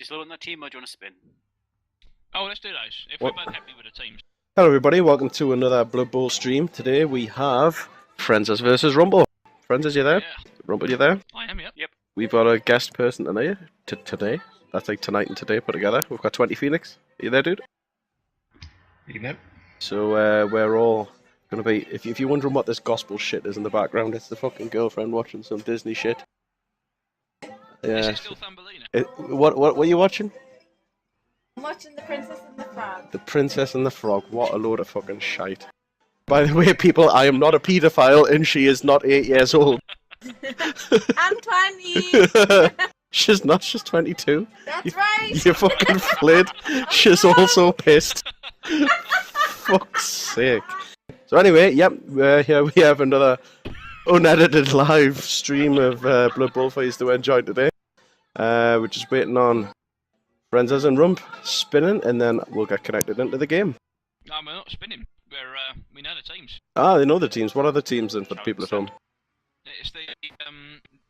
Just load on that team or do you want to spin? Oh, let's do those. If What? we're both happy with the teams. Hello everybody, welcome to another Blood Bowl stream. Today we have Frenz0rz versus Rumpel. Frenz0rz, you there? Yeah, Rumpel, you there? I am, yep. We've got a guest person tonight. Today. That's like tonight and today put together. We've got 20 Phoenix. Are you there, dude? Evening. So we're all gonna be. If you're wondering what this gospel shit is in the background, it's the fucking girlfriend watching some Disney shit. Is Yeah. it still Thumbelina? What are you watching? I'm watching The Princess and the Frog. The Princess and the Frog. What a load of fucking shite. By the way, people, I am not a paedophile and she is not 8 years old. I'm 20! She's not, she's 22. That's right! You fucking flit. She's also pissed. Fuck's sake. So anyway, yep, here we have another unedited live stream of Blood Bowl for you to enjoy today. We're just waiting on Frenz0rz and Rump spinning, and then we'll get connected into the game. No, we're not spinning. We know the teams. Ah, they know the teams. What are the teams then for the people at home? It's the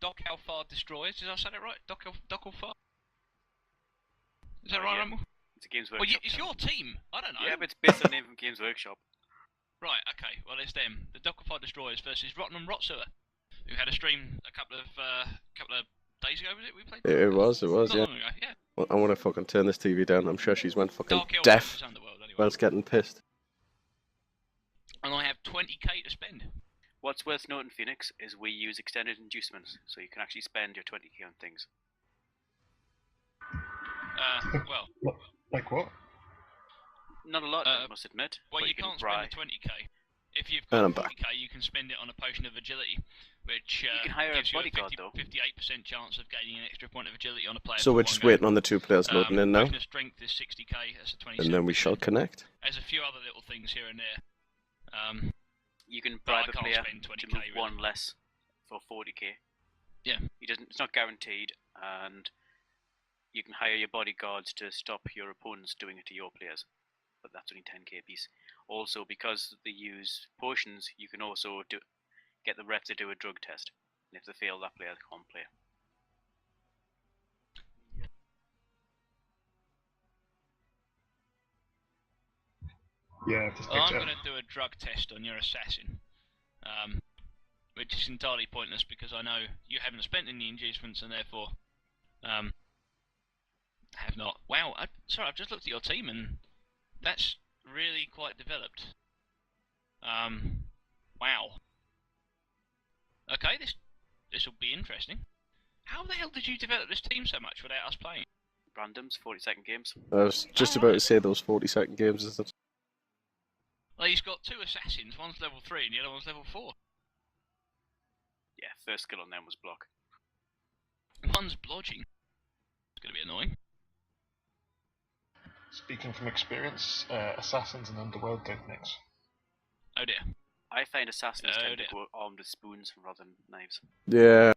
Dokkalfar Destroyers. Did I say that right? Dokkalfar? Is that right, yeah. Rumpel? It's a Games Well, Workshop. it's your team. I don't know. Yeah, but it's based on the name from Games Workshop. Right, okay. Well, it's them. The Dokkalfar Destroyers versus Rottenham Rotswer, who had a stream a couple of days ago, was it? We played? It was, Not yeah. long ago, yeah. Well, I want to fucking turn this TV down. I'm sure she's went fucking Dark Elf deaf versus Underworld, anyway. while it's getting pissed. And I have 20k to spend. What's worth noting, Phoenix, is we use extended inducements, so you can actually spend your 20k on things. Well, Like what? Not a lot, I must admit. well, but you can can't buy. spend the 20k. If you've And I'm got back. 40k, you can spend it on a potion of agility, which You can hire a gives you a bodyguard, though. 58% chance of gaining an extra point of agility on a player. So for we're one just go. waiting on the two players loading in now, Potion of strength is 60k, that's a 27%. and then we shall connect. There's a few other little things here and there. You can But I bribe a can't player spend to 20k move one really. less for 40k. Yeah. It's not guaranteed, and you can hire your bodyguards to stop your opponents doing it to your players. But that's only 10k a piece. Also, because they use potions, you can also get the ref to do a drug test. And if they fail, that player can't play. Yeah, I've just Well, I'm picked it going up. to do a drug test on your assassin, which is entirely pointless because I know you haven't spent any inducements and therefore have not. Wow, sorry, I've just looked at your team and that's really quite developed. Wow. Okay, this will be interesting. How the hell did you develop this team so much without us playing? Randoms, 40-second games. I was just about to say those 40-second games. Is that? Well, he's got two assassins. One's level 3 and the other one's level 4. Yeah, first skill on them was block. One's blodging. It's going to be annoying. Speaking from experience, assassins and underworld don't mix. Oh dear. I find assassins Oh, tend dear. to go armed with spoons rather than knives. Yeah.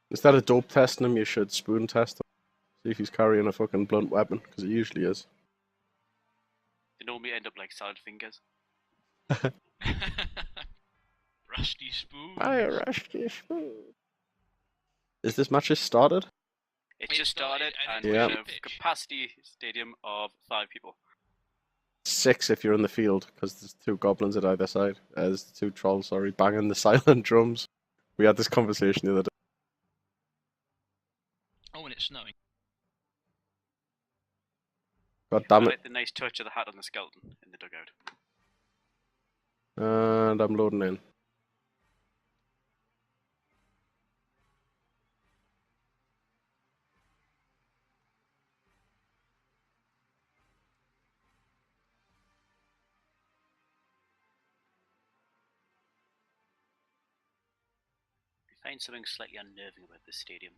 Instead of dope testing him, you should spoon test him. See if he's carrying a fucking blunt weapon, because he usually is. They normally end up like salad fingers. Rusty spoon. I rushed your spoon. Is this match just started? It It just started, started, and and we it's have on the pitch. capacity stadium of 5 people. 6 if you're in the field, because there's 2 goblins at either side. There's 2 trolls, sorry, banging the silent drums. We had this conversation the other day. Oh, and it's snowing. God I damn it. like the nice touch of the hat on the skeleton in the dugout. And I'm loading in. I find something slightly unnerving about this stadium.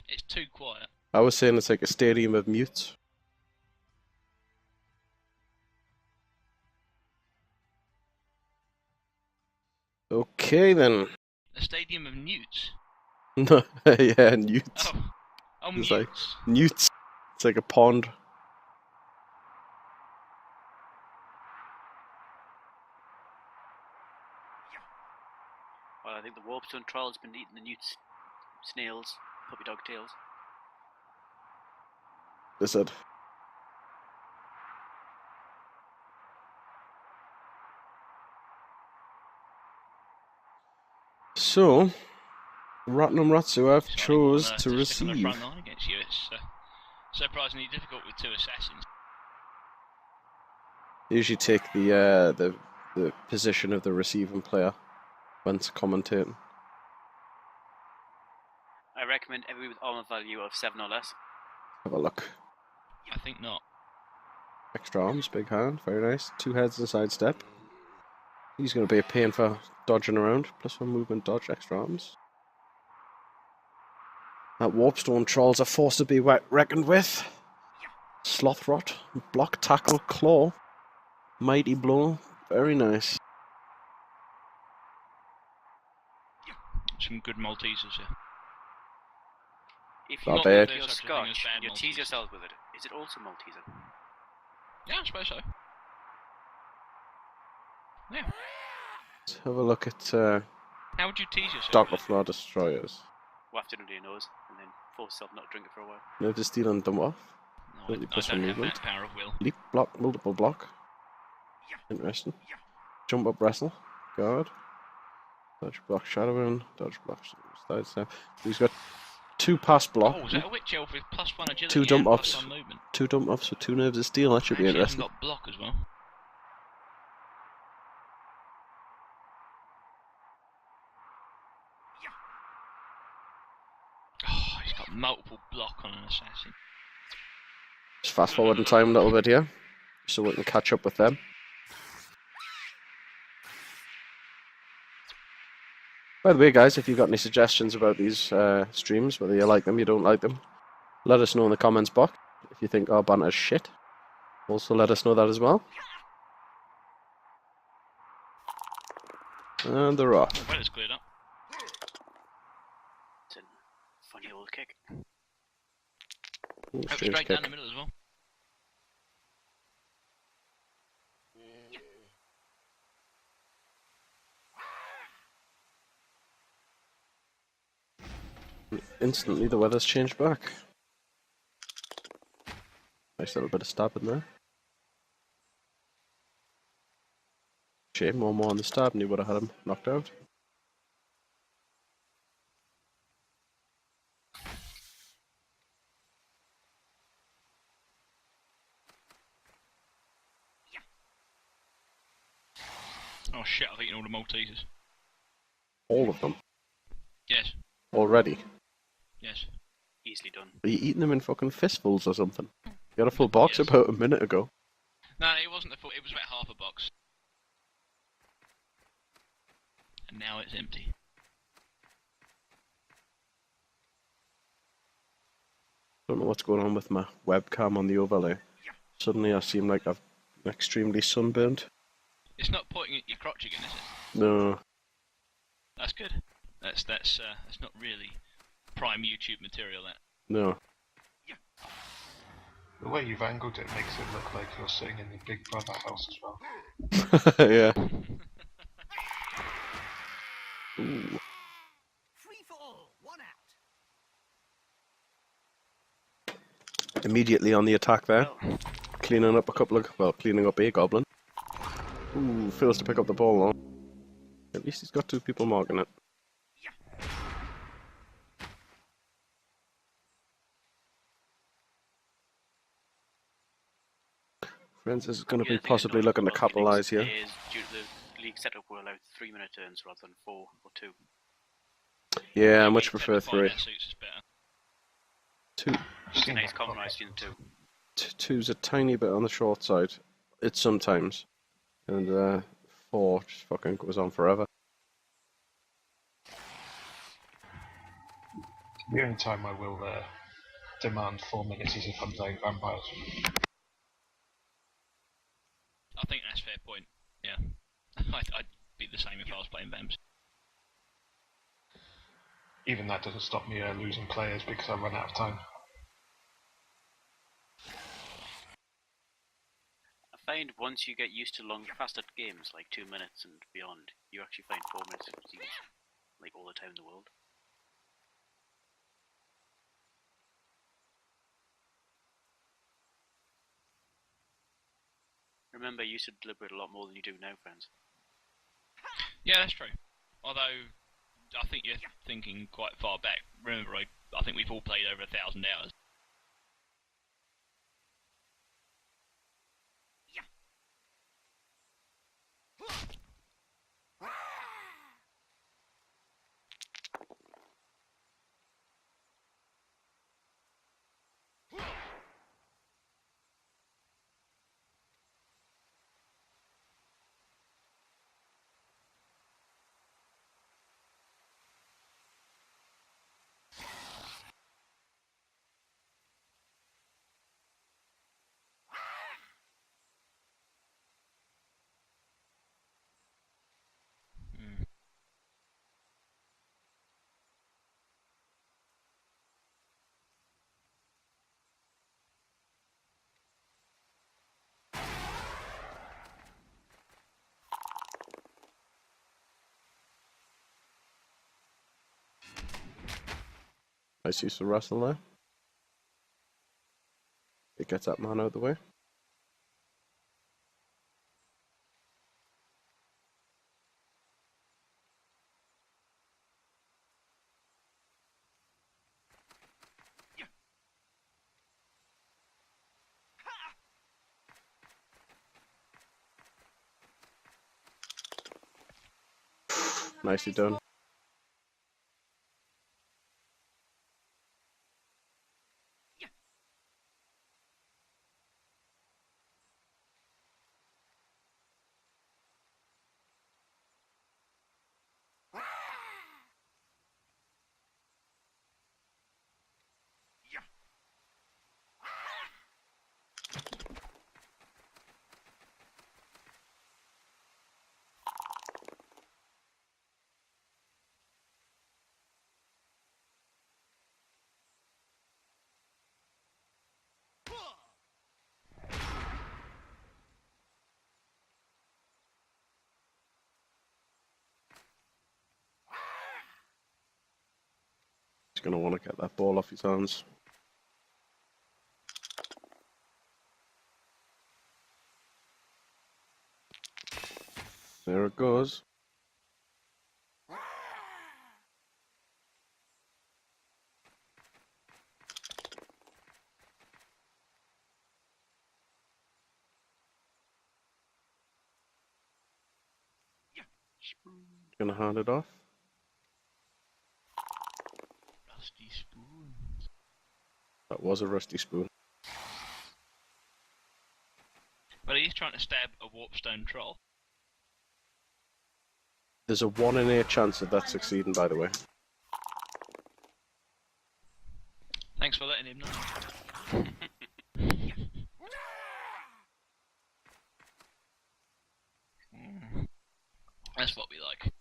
It's too quiet. I was saying it's like a stadium of mutes. Okay then. A stadium of newts. Yeah, newts. Oh, It's mutes. like newts. It's like a pond. Well, I think the Warpstone trial has been eating the newts snails, puppy dog tails. Lizard. So, Rottenham Rotswer chose to receive. On the front line against you. It's surprisingly difficult with two assassins. Usually take the position of the receiving player when commentating. I recommend every with armor value of 7 or less. Have a look. I think not. Extra arms, big hand, very nice. 2 heads and sidestep. He's going to be a pain for dodging around. +1 movement, dodge, extra arms. That Warpstone Troll's a force to be reckoned with. Sloth Rot, block, tackle, claw. Mighty blow, very nice. Some good Maltesers here. If Not you bad. your Such a thing as scotch, bad you tease Maltesers. yourself with it. Is it also Malteser? Yeah, I suppose so. Yeah. Let's have a look at How would you tease yourself? Dokkalfar Destroyers. Waft it under your nose, and then force yourself not to drink it for a while. No to steal and dump off. No, Really I plus don't one have movement. that power of will. Leap, block, multiple block. Interesting. Jump up, wrestle. Guard. Dodge, block, shadowing. Dodge, block, sidestep. He's got 2 pass block. Oh, is that a witch elf with +1 agility 2 dump and offs. +1 movement? 2 dump offs with 2 nerves of steel. That should be Actually, interesting. hasn't got block as well. Oh, he's got multiple block on an assassin. Just fast forward in time a little bit here, so we can catch up with them. By the way, guys, if you've got any suggestions about these streams, whether you like them, you don't like them, let us know in the comments box. If you think our banter's shit, also let us know that as well. And they're off. Well, it's cleared up. It's a funny old kick. Ooh, Hope strange straight kick. down the middle as well. Instantly the weather's changed back. Nice little bit of stab in there. Shame, one more on the stab and he would have had him knocked out. Oh shit, I've eaten all the Maltesers. All of them. Yes, Already. yes. Easily done. Are you eating them in fucking fistfuls or something? You got a full box Yes. about a minute ago. No, it wasn't the full, it was about half a box. And now it's empty. Don't know what's going on with my webcam on the overlay. Suddenly I seem like I've extremely sunburnt. It's not pointing at your crotch again, is it? No. That's good. That's not really prime YouTube material, that. No. The way you've angled it makes it look like you're sitting in the Big Brother house as well. Yeah. Ooh. Free for all, 1 out. Immediately on the attack there. Well, Cleaning up a couple of... well, cleaning up a goblin. Ooh, fails to pick up the ball though. At least he's got 2 people marking it. Frenz is going to the be other thing possibly is looking to not capitalise here. Is due to the league setup will allow 3-minute turns rather than 4 or 2. Yeah, I much We prefer tend to find 3. our suits is better. 2. I've seen Nice that compromise in 2. 2's a tiny bit on the short side. It's sometimes. And 4 just fucking goes on forever. The only time I will demand 4 minutes is if I'm playing vampires. I think that's a fair point. Yeah. I'd be the same if I was playing Vamps. Even that doesn't stop me losing players because I run out of time. I find once you get used to faster games like 2 minutes and beyond, you actually find 4 minutes seems like all the time in the world. Remember, you used to deliberate a lot more than you do now, friends. Yeah, that's true. Although, I think you're thinking quite far back. Remember, I think we've all played over 1,000 hours. Nice use of wrestle there. It gets that man out of the way. Nicely done. He's going to want to get that ball off his hands. There it goes. Gonna hand it off. Rusty spoon. That was a rusty spoon. But he's trying to stab a warpstone troll. There's a 1 in 8 chance of that succeeding, by the way. Thanks for letting him know. That's what we like.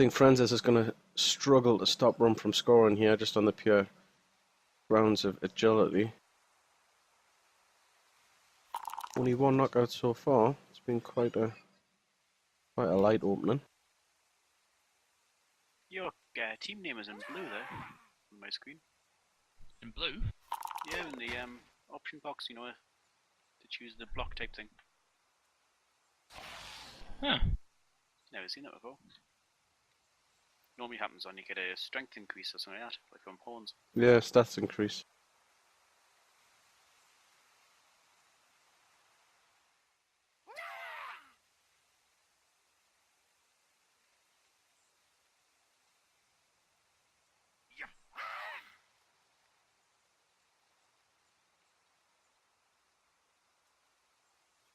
I think Frenz0rz is going to struggle to stop Rump from scoring here, just on the pure grounds of agility. Only 1 knockout so far. It's been quite a light opening. Your team name is in blue there on my screen. In blue? Yeah, in the option box, you know, to choose the block type thing. Huh. Never seen that before. Normally happens when you get a strength increase or something like that, like from horns. Yeah, stats increase.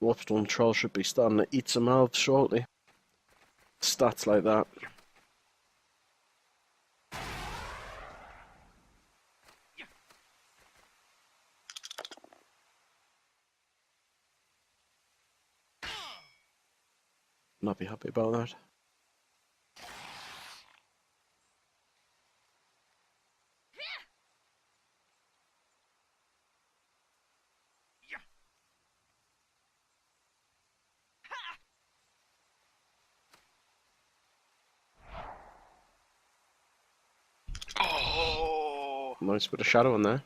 Warpstone Troll should be starting to eat some mouths shortly. Stats like that. Not be happy about that. nice bit of shadow in there.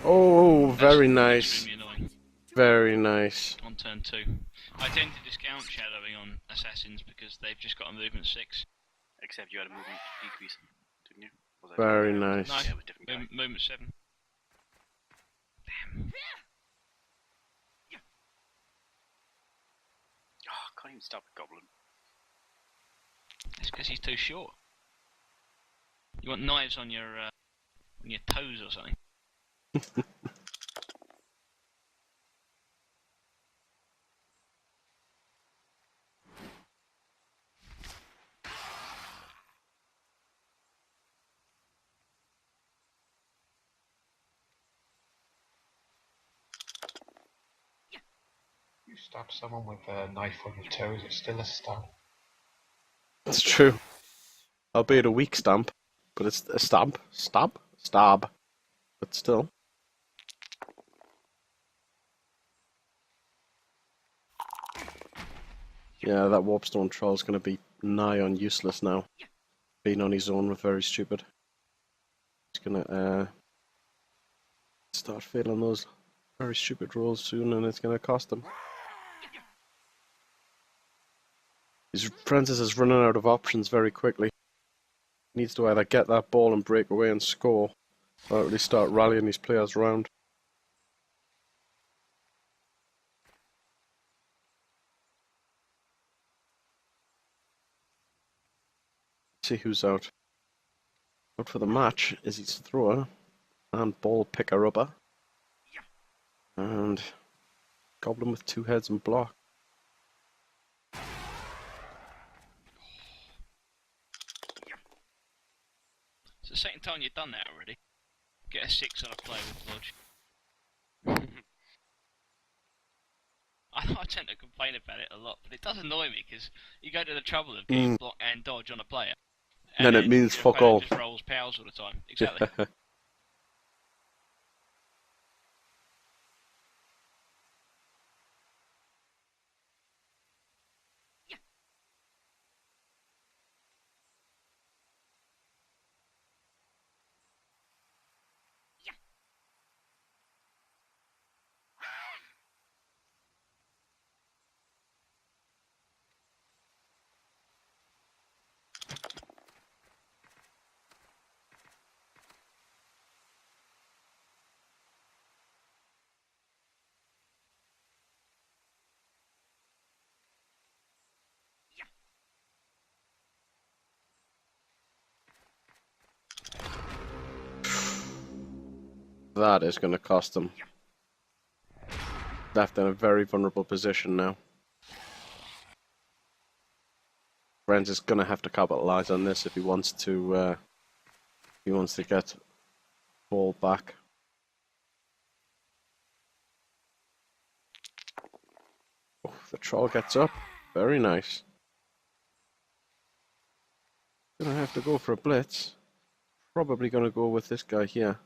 Oh, very nice. Extremely annoying. Very nice. On turn 2. I tend to discount shadowing on assassins because they've just got a movement 6. Except you had a movement decrease, didn't you? Was that Very different? nice. No, Yeah, it was a different guy. movement 7. Damn. Oh, I can't even stop a goblin. That's because he's too short. You want knives on your toes or something. You stab someone with a knife on your toes, it's still a stab. That's true. Albeit a weak stamp, but it's a stab. Stab. But still. Yeah, that Warpstone Troll's going to be nigh on useless now. Being on his own was very stupid. He's going to start failing those very stupid rolls soon, and it's going to cost him. His Frenz0rz is running out of options very quickly. He needs to either get that ball and break away and score, or really start rallying his players around. See who's out. Out for the match is his thrower and ball picker-upper. And goblin with 2 heads and block. It's the second time you've done that already. Get a 6 on a play with Lodge. I tend to complain about it a lot, but it does annoy me because you go to the trouble of getting block and dodge on a player. And Then it means your fuck opponent all. just rolls pals all the time. Exactly. That is going to cost them. Left in a very vulnerable position now. Frenz is going to have to capitalize on this if he wants to get ball back. Oh, the troll gets up. Very nice. Gonna have to go for a blitz. Probably gonna go with this guy here.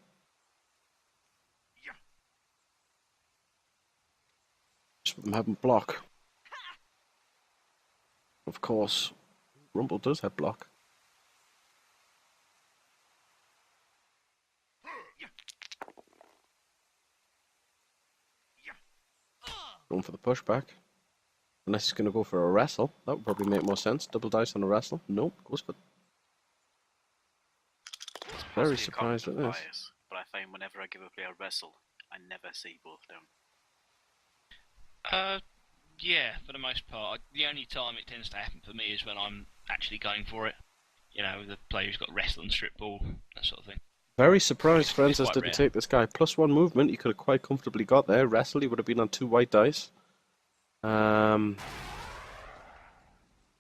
Just with them having block. Of course, Rumpel does have block. Going for the pushback. Unless he's going to go for a wrestle. That would probably make more sense. Double dice on a wrestle. Nope, goes for... Very surprised at this. Bias, but I find whenever I give a player a wrestle, I never see both down. Yeah, for the most part. The only time it tends to happen for me is when I'm actually going for it. You know, the player who's got wrestle and strip ball, that sort of thing. Very surprised Frenz0rz quite didn't rare. take this guy. +1 movement, he could have quite comfortably got there. Wrestle, he would have been on 2 white dice.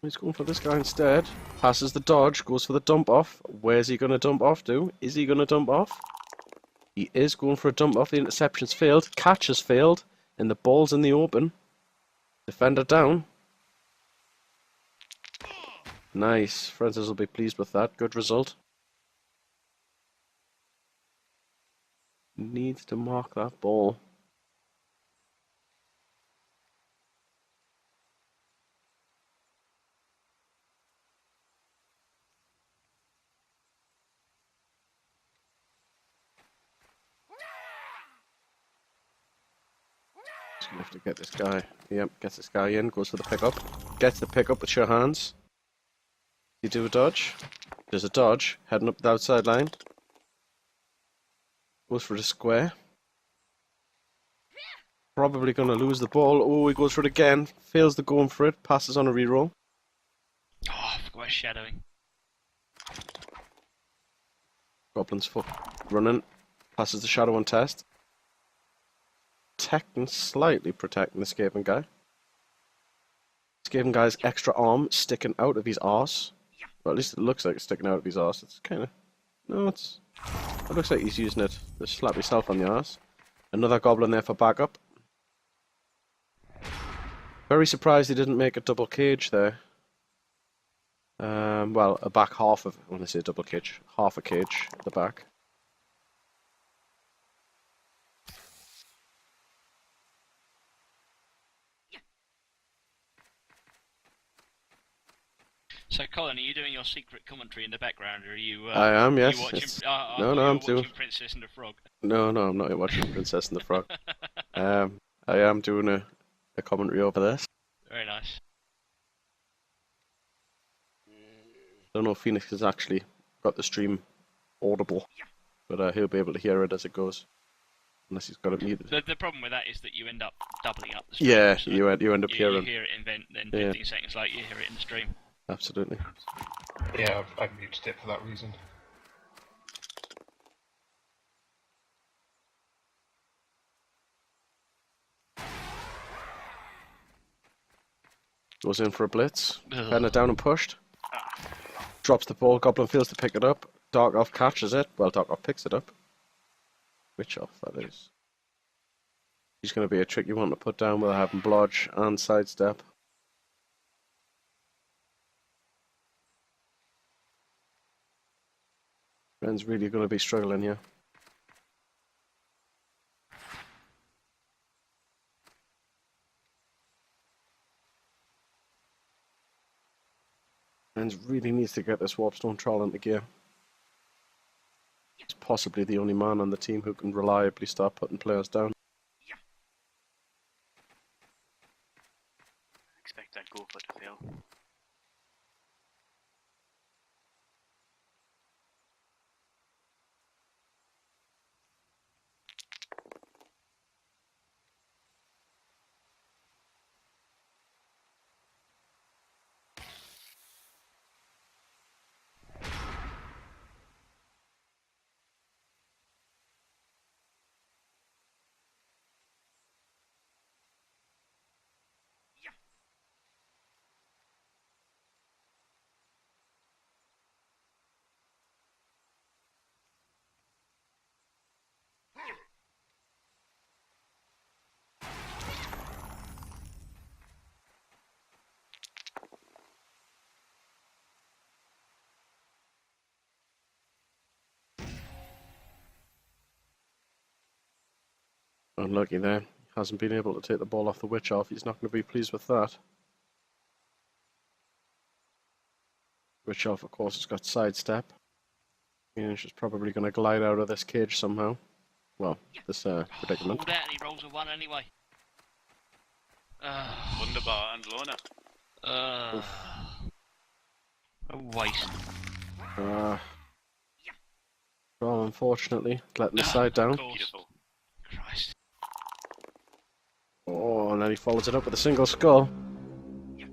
He's going for this guy instead. Passes the dodge, goes for the dump off. Where's he going to dump off to? Is he going to dump off? He is going for a dump off. The interception's failed. Catch has failed. And the ball's in the open. Defender down. Nice. Frenz0rz will be pleased with that. Good result. Needs to mark that ball. Just gonna have to get this guy. Yep, gets this guy in, goes for the pickup. Gets the pickup with your hands. You do a dodge. There's a dodge, heading up the outside line. Goes for the square. Probably gonna lose the ball. Oh, he goes for it again. Fails the going for it. Passes on a reroll. Oh, I forgot about shadowing. Goblin's foot running. Passes the shadow on test. Slightly protecting the Skaven guy. Skaven guy's extra arm sticking out of his arse. Well, at least it looks like it's sticking out of his arse. It's kind of... No, it looks like he's using it to slap himself on the arse. Another goblin there for backup. Very surprised he didn't make a double cage there. Well, a back half of... When I say double cage, half a cage at the back. So, Colin, are you doing your secret commentary in the background, or are you? I am, yes. You watching, No, I'm doing... watching Princess and the Frog. No, I'm not watching Princess and the Frog. I am doing a commentary over this. Very nice. Don't know if Phoenix has actually got the stream audible, but he'll be able to hear it as it goes, unless he's got it muted. The problem with that is that you end up doubling up the stream. Yeah, so you end up hearing. You hear it in vent, then 15 seconds later you hear it in the stream. Absolutely. Yeah, I've muted it for that reason. Goes in for a blitz. Ugh. Heading it down and pushed. Drops the ball. Goblin fails to pick it up. Dark Elf catches it. Well, Dark Elf picks it up. Witch Elf, that is. He's going to be a tricky one to put down without having blodge and sidestep. Frenz really going to be struggling here. Frenz really needs to get this Warpstone Troll into gear. He's possibly the only man on the team who can reliably start putting players down. Expect that gopher to fail. Unlucky there. Hasn't been able to take the ball off the Witch Elf. He's not going to be pleased with that. Witch Elf, of course, has got sidestep. She's probably going to glide out of this cage somehow. Well, this predicament. Hold out and he rolls a 1 anyway. Wunderbar and Lorna. A waste. Well, unfortunately, letting the side down. Beautiful. Christ. Oh, and then he follows it up with a single skull. I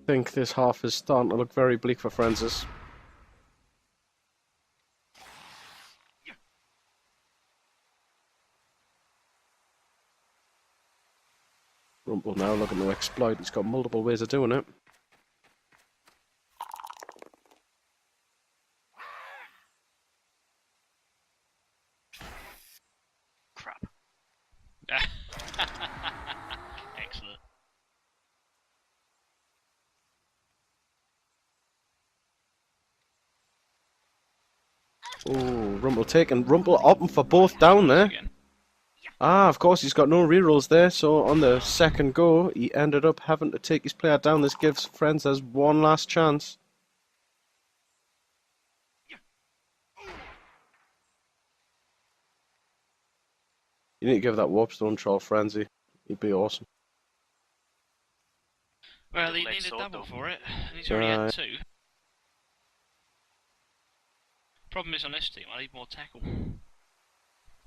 think this half is starting to look very bleak for Frenz0rz. Rumpel now looking to exploit. He's got multiple ways of doing it. Crap. Excellent. Oh, Rumpel taking. Rumpel opting for both down there. Again. Ah, of course, he's got no rerolls there, so on the second go, he ended up having to take his player down. This gives Frenz0rz one last chance. You need to give that Warpstone Troll Frenzy. He'd be awesome. Well, he Double-edged needed sword, double though. for it, and he's already Right. had 2. Problem is on this team, I need more tackle.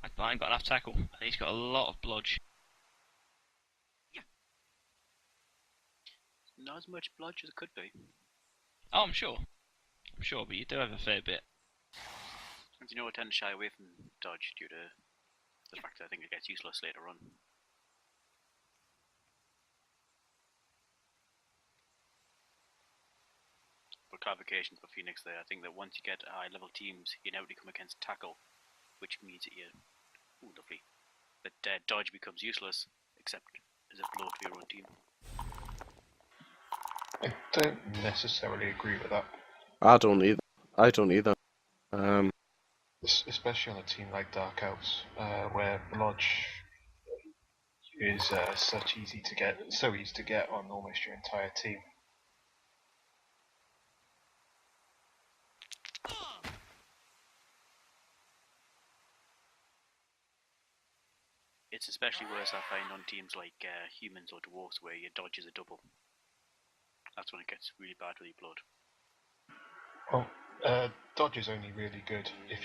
I ain't got enough tackle, and he's got a lot of blodge. Not as much blood as it could be. Oh, I'm sure. I'm sure, but you do have a fair bit. And you know, I tend to shy away from dodge due to the fact that I think it gets useless later on. For clarification for Phoenix there, I think that once you get high level teams, you inevitably come against tackle, which means that you, ooh, lovely, that dodge becomes useless, except as a blow to your own team. I don't necessarily agree with that. I don't either. Especially on a team like Dark Elves, where Blodge is so easy to get on almost your entire team. It's especially worse, I find, on teams like humans or dwarves, where your dodge is a double. That's when it gets really bad with your blood. Well, dodge is only really good if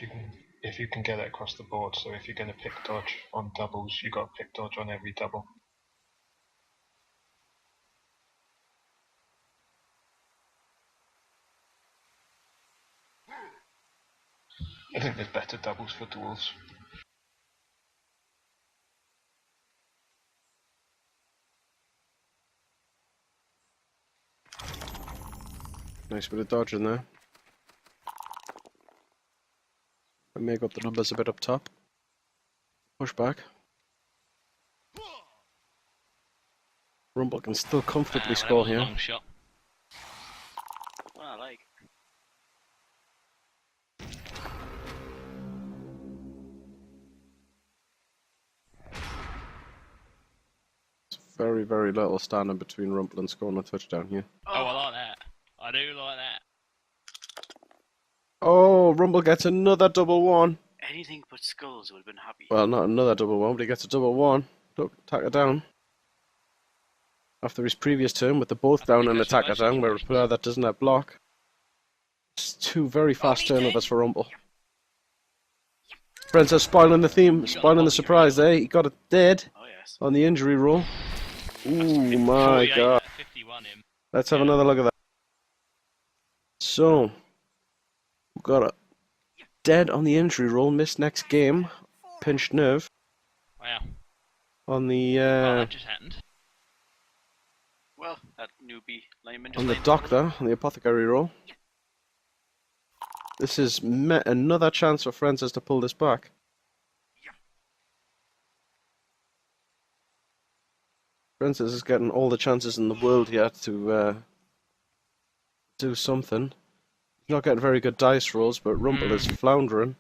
you can get it across the board. So if you're going to pick dodge on doubles, you got to pick dodge on every double. I think there's better doubles for dwarves. Nice bit of dodge in there. I make up the numbers a bit up top. Push back. Rumpel can still comfortably That score was a here. long shot. What I like. Very, very little standing between Rumpel and scoring a touchdown here. Oh, I like that. I do like that. Oh, Rumpel gets another double one. Anything but skulls would have been happy. Well, not another double one, but he gets a double one. Look, tacker down. After his previous turn with the both I down think and that's attacker most down, where a situations. player that doesn't have block. It's 2 very fast turnovers for Rumpel. Frenz0rz spoiling the theme, spoiling the surprise there. He got it dead Oh yes. on the injury roll. Ooh, my 48 god. out of 51 him. Let's have Yeah. another look at that. So, we've got a dead on the injury roll, missed next game, pinched nerve Wow. on the That just happened. Well, that newbie lineman just on the laid doctor, on the apothecary roll. This is another chance for Frenz0rz to pull this back. Frenz0rz is getting all the chances in the world here to do something. He's not getting very good dice rolls, but Rumpel is floundering.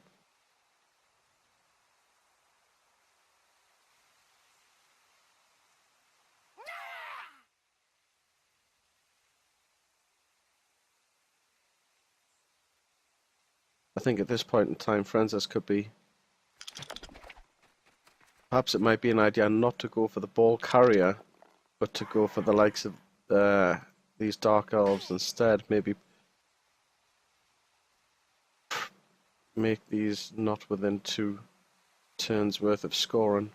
I think at this point in time, Frenz0rz could be... Perhaps it might be an idea not to go for the ball carrier, but to go for the likes of these Dark Elves instead. Maybe make these not within 2 turns worth of scoring.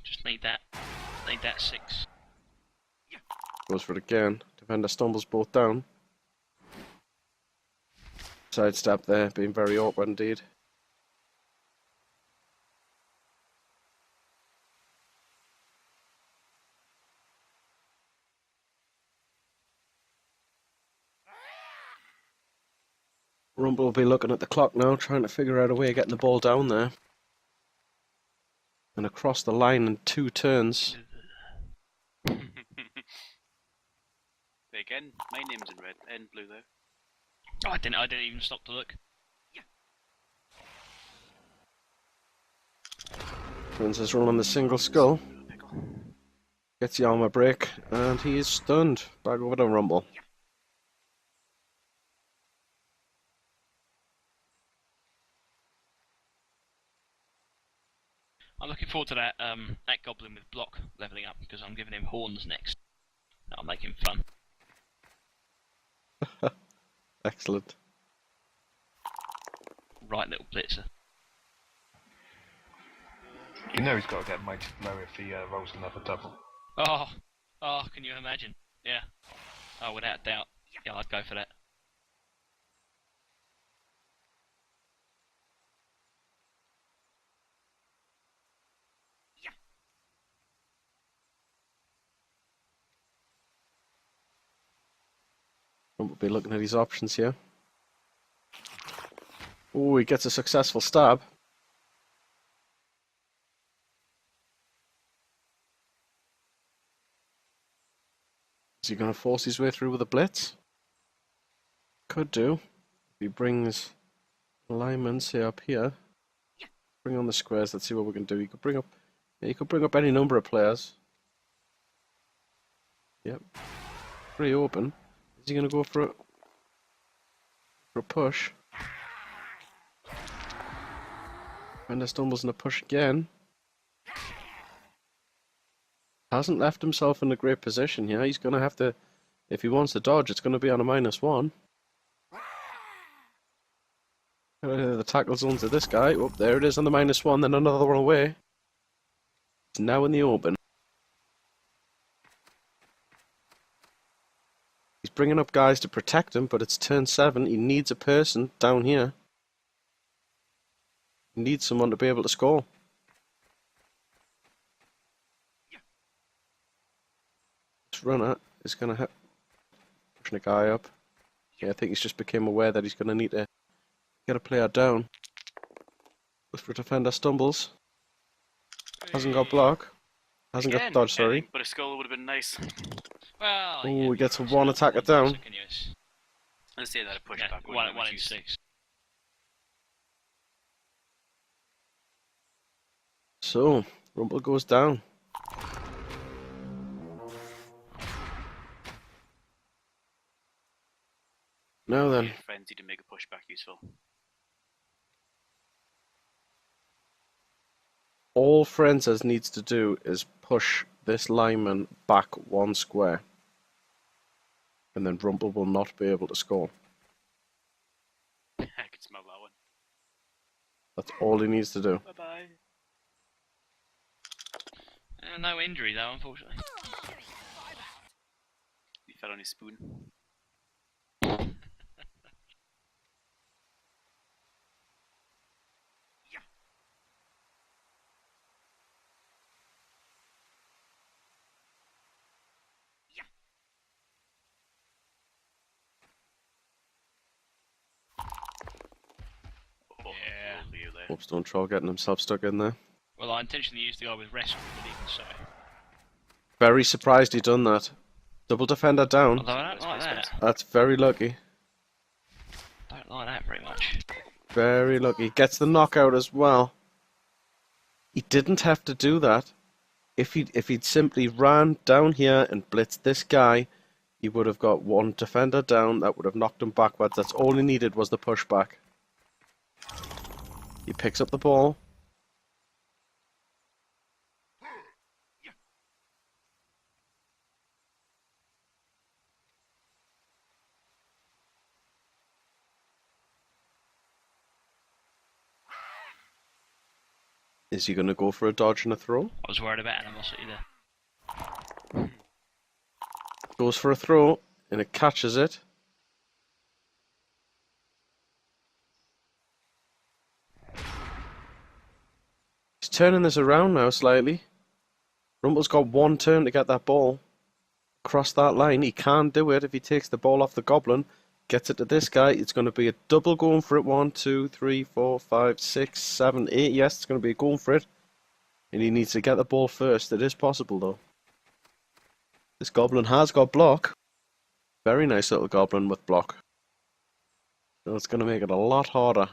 Just need that. Need that 6. Goes for it again. Defender stumbles both down. Sidestep there, being very awkward indeed. Rumpel will be looking at the clock now, trying to figure out a way of getting the ball down there. And across the line in 2 turns. Again, my name's in red and blue though. Oh, I didn't even stop to look. Frenz0rz rolling the single skull. Pickle. Gets the armor break, and he is stunned. Back over to Rumpel. I'm looking forward to that goblin with block leveling up because I'm giving him horns next. That'll make him fun. Excellent. Right, little blitzer. You know he's got to get mighty low if he rolls another double. Oh, can you imagine? Yeah. Oh, without doubt. Yeah, I'd go for that. Rumpel will be looking at his options here. Oh, he gets a successful stab. Is he going to force his way through with a blitz? Could do. If he brings alignment, say up here. Bring on the squares. Let's see what we can do. You could bring up. Yeah, you could bring up any number of players. Yep. Pretty open. Is he going to go for a push? Fender stumbles in a push again. Hasn't left himself in a great position here. He's going to have to, if he wants to dodge, it's going to be on a -1. The tackle zones of this guy. Oh, there it is on the -1, then another one away. It's now in the open. He's bringing up guys to protect him, but it's turn 7. He needs a person down here. He needs someone to be able to score. This runner is going to pushing a guy up. Yeah, I think he's just became aware that he's going to need to get a player down. Goes for a defender, stumbles. Hasn't got block. Hasn't got dodge, sorry. But a skull would have been nice. Well, Oh, yeah, he gets a one attacker down. Let's say that a pushback. Yeah, wouldn't have 1 in reduced. 6. So, Rumpel goes down. Now then, Frenzy to make a pushback useful. all Frenz0rz needs to do is push this lineman back 1 square. And then Rumpel will not be able to score. I can smell that one. That's all he needs to do. Bye bye. No injury though, unfortunately. He fell on his spoon. Yeah. You there. Oops, don't troll getting himself stuck in there. Well, I intentionally used the guy with rescue, but even so. Very surprised he done that. Double defender down. Although I don't like that. That's very lucky. Don't like that very much. Very lucky. Gets the knockout as well. He didn't have to do that. If he'd simply ran down here and blitzed this guy, he would have got 1 defender down. That would have knocked him backwards. That's all he needed was the pushback. He picks up the ball. Is he going to go for a dodge and a throw? I was worried about animosity there. Goes for a throw, and it catches it. He's turning this around now slightly. Rumpel's got 1 turn to get that ball across that line. He can't do it if he takes the ball off the goblin. Gets it to this guy. It's going to be a double going for it. 1, 2, 3, 4, 5, 6, 7, 8. Yes, it's going to be a going for it. And he needs to get the ball first. It is possible though. This goblin has got block. Very nice little goblin with block. So it's going to make it a lot harder.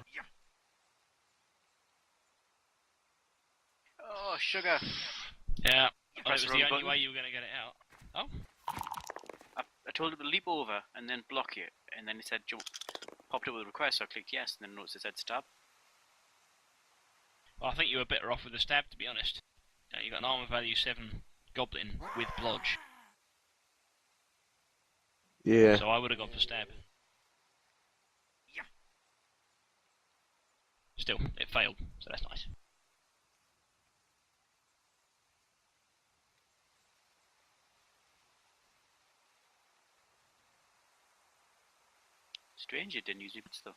Oh, sugar. Yeah, Oh, it was the the wrong only button. way you were going to get it out. Oh, I told it to leap over and then block you, and then it said jump. Popped up with a request, so I clicked yes, and then noticed it said stab. well, I think you were better off with the stab, to be honest. You got an armor value 7 goblin with blodge, Yeah. so I would have gone for stab. Still, it failed, so that's nice. Strange, it didn't use it though.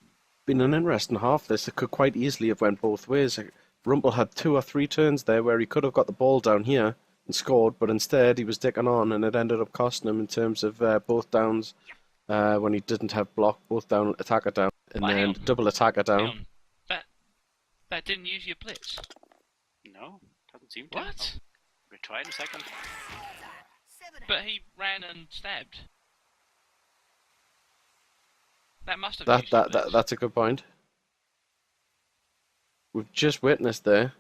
Been an interesting half this. It could quite easily have went both ways. Rumpel had 2 or 3 turns there where he could have got the ball down here and scored, but instead he was dicking on, and it ended up costing him in terms of both downs when he didn't have block, both down, attacker down, and Well, hang then on. double attacker Hang down. on. That didn't use your blitz. No, doesn't seem to. What? We'll try in a second. But he ran and stabbed. That must have That used your blitz. that's a good point. We've just witnessed there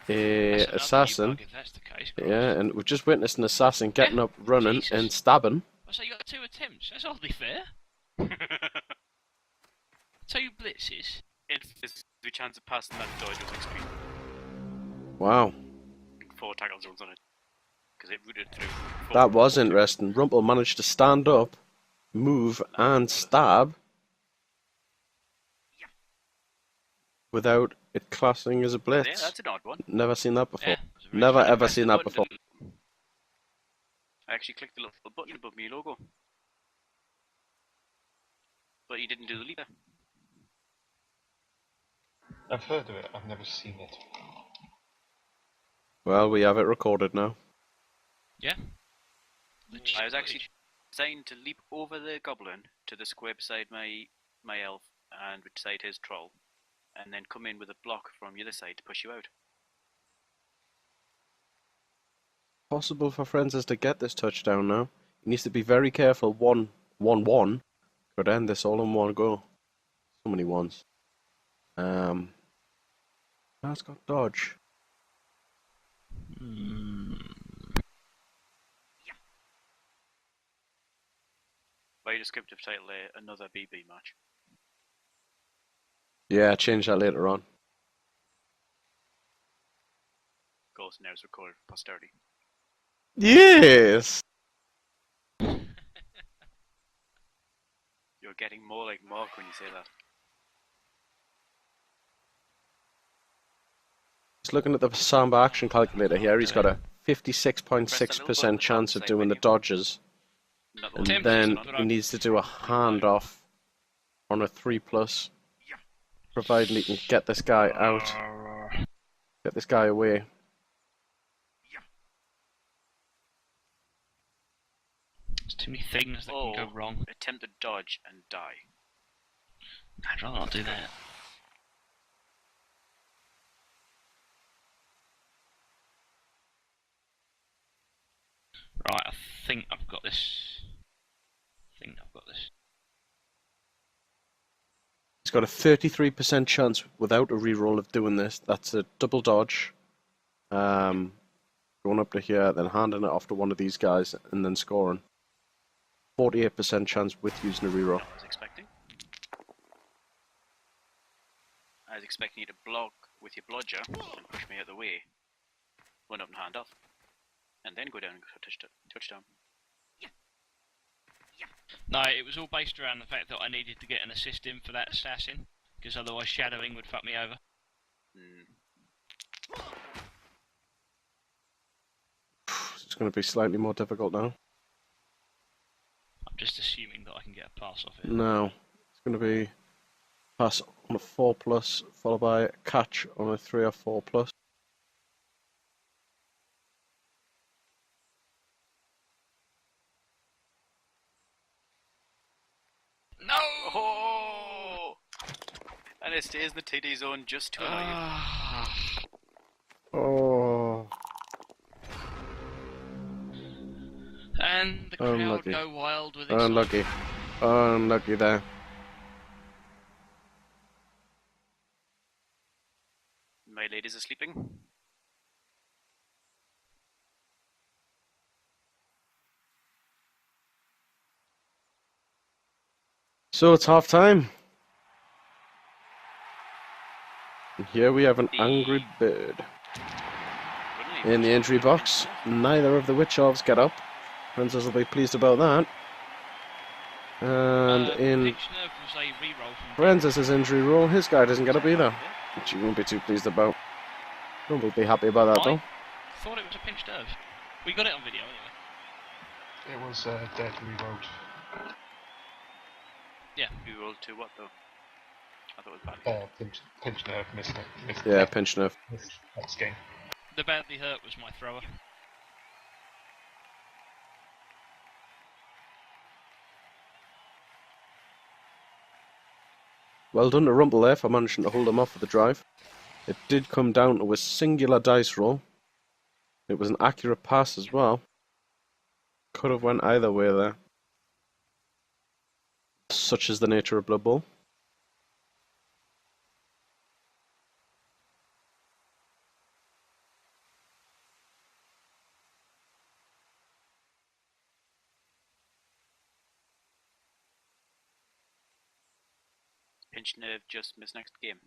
a That's an assassin. ugly bug if that's the case. Yeah, and we've just witnessed an assassin getting up, running, Jesus. and stabbing. So you got 2 attempts. That's hardly fair. 2 blitzes. It's the chance of passing that dodge was extreme. Wow, 4 tackle zones on it. Because it rooted through. that was interesting. Rumpel managed to stand up, move, and stab without it classing as a Yeah, blitz. that's an odd one. Never seen that before. Yeah, it's a very Never strange ever one. seen that before. I actually clicked the little button above me logo. But he didn't do the leader. I've heard of it, I've never seen it. Well, we have it recorded now. Yeah. I was actually designed to leap over the goblin to the square beside my elf and beside his troll, and then come in with a block from the other side to push you out. Possible for Frenz0rz to get this touchdown now. He needs to be very careful. 1-1-1 could end this all in one go. So many ones. Now it's got dodge. By descriptive title there, another BB match. Yeah, change that later on. Of course, now it's recorded for posterity. Yes! You're getting more like Mark when you say that. Just looking at the Samba action calculator here, he's got a 56.6% chance of doing the dodges. Not the And one then that's he needs to do a handoff on a 3+, providing he can get this guy out. Get this guy away. There's too many things that can go wrong. Attempt to dodge and die. I'd rather not do that. Right, I think I've got this. He's got a 33% chance without a reroll of doing this. That's a double dodge. Going up to here, then handing it off to one of these guys, and then scoring. 48% chance with using a reroll. I was expecting. I was expecting you to block with your bludger and push me out of the way, run up and hand off, and then go down and go touchdown. No, it was all based around the fact that I needed to get an assist in for that assassin, because otherwise shadowing would fuck me over. It's going to be slightly more difficult now. I'm just assuming that I can get a pass off it. No, it's going to be pass on a 4+, followed by a catch on a 3 or 4+. No! Oh! And it stays in the TD zone just to annoy you. Oh, And the crowd Unlucky. go wild with excitement. unlucky. Unlucky there. My ladies are sleeping. So it's half time. And here we have an angry bird. In the entry box, neither of the witch elves get up. Frenz0rz will be pleased about that. And in Frenz0rz's injury roll, his guy doesn't get up either, which he won't be too pleased about. Rumpel will be happy about that though. I thought it was a pinched nerve. We got it on video anyway. It was dead rerolled. Yeah. You rolled to what though? I thought it was bad. Pinch nerve, missed Yeah, pinch nerve. next game. The badly hurt was my thrower. Well done to Rumpel there for managing to hold him off for the drive. It did come down to a singular dice roll. It was an accurate pass as well. Could have went either way there. Such is the nature of Blood Bowl. Pinched nerve, just miss next game.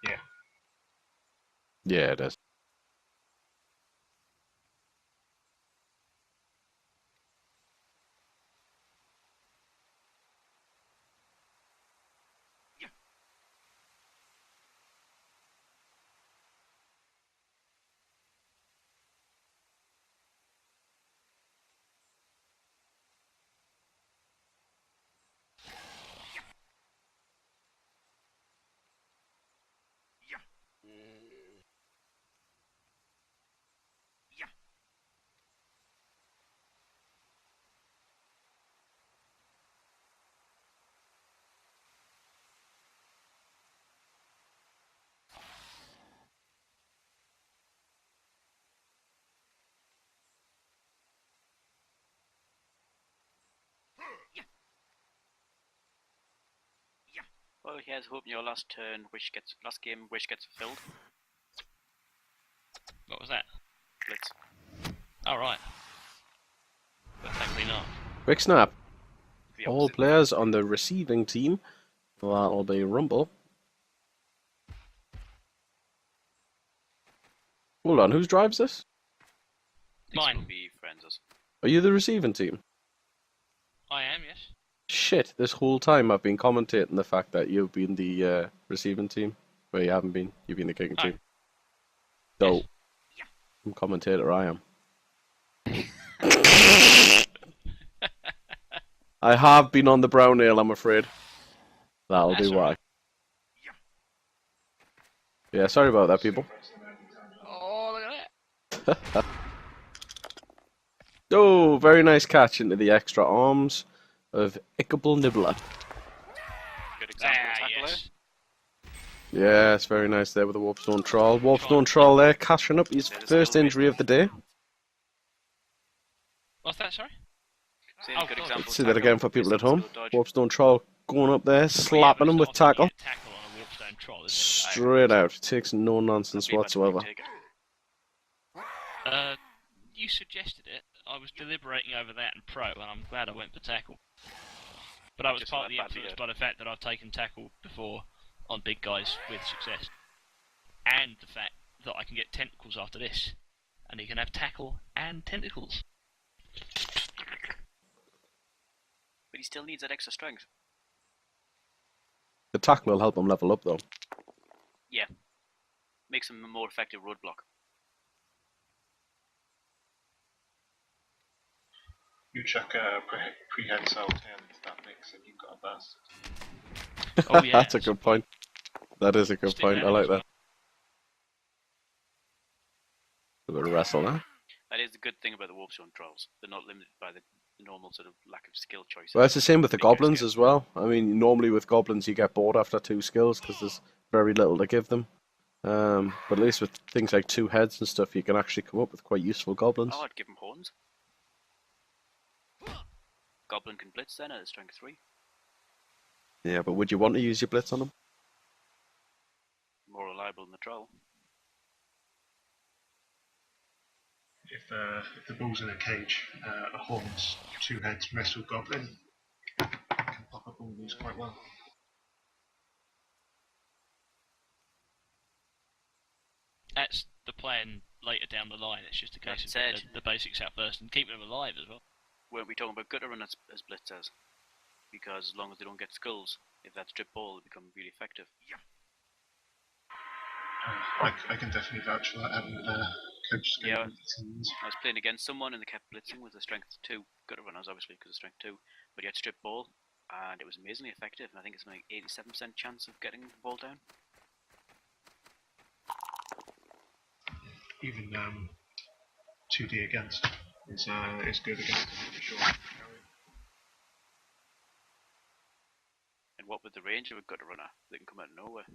Yeah. Yeah, it is. Well, here's hoping your last turn, last game, wish gets fulfilled. What was that? Blitz. Alright. But thankfully not. Quick snap. The All opposite. players on the receiving team. That'll be Rumpel. Hold on, whose drives this? This will Mine. be Frenz0rz. Are you the receiving team? I am, yes. Shit, this whole time I've been commentating the fact that you've been the receiving team. Well, you haven't been. You've been the kicking Oh. team. So, Yes. I'm commentator, I am. I have been on the brown ale, I'm afraid. That'll That's be why. alright. Yeah, sorry about that, people. Oh, look at that. Oh, very nice catch into the extra arms of Ickable Nibbler. Good example of Ah, tackle yes. Yeah, it's very nice there with the Warpstone Troll. Warpstone Troll there, catching up his first injury of the day. What's that, sorry? Same Oh, good God. example Let's of see that tackle, again for people at missing home. slow dodge. Warpstone Troll going up there, slapping him with tackle. Tackle on a Warpstone Troll, is Straight out. Takes no nonsense Be about to whatsoever. retake it. it? You suggested it. I was deliberating over that and pro, and I'm glad I went for tackle. But I was Just partly like badly influenced hurt. by the fact that I've taken tackle before on big guys with success. And the fact that I can get tentacles after this. And you can have tackle and tentacles. But he still needs that extra strength. The tackle will help him level up though. Yeah. Makes him a more effective roadblock. You chuck a prehensile tail into that mix and you've got a bastard. Oh, yeah. That's a good point. That is a good Stick point. that I in like as well. that. A bit of wrestle there. That is the good thing about the Warpstone Trolls. They're not limited by the normal sort of lack of skill choices. Well, it's the same with the Big guys goblins get- as well. I mean, normally with goblins you get bored after 2 skills because there's very little to give them. But at least with things like 2 heads and stuff, you can actually come up with quite useful goblins. Oh, I'd give him horns. Goblin can blitz then at strength 3. Yeah, but would you want to use your blitz on them? More reliable than the troll. if the ball's in a cage, a horns, two heads, wrestle goblin can pop up all these quite well. That's the plan later down the line. It's just a case of getting the basics out first and keeping them alive as well. Weren't we talking about gutter runners as blitzers? Because as long as they don't get skulls, if that strip ball will become really effective. I can definitely vouch for that, having coached the game with the teams. I was playing against someone and they kept blitzing with a strength 2. Gutter runners, obviously, because of strength 2. But he had strip ball, and it was amazingly effective. And I think it's like 87% chance of getting the ball down. Even 2D against is good against them for sure. And what with the range of a gutter runner, they can come out of nowhere.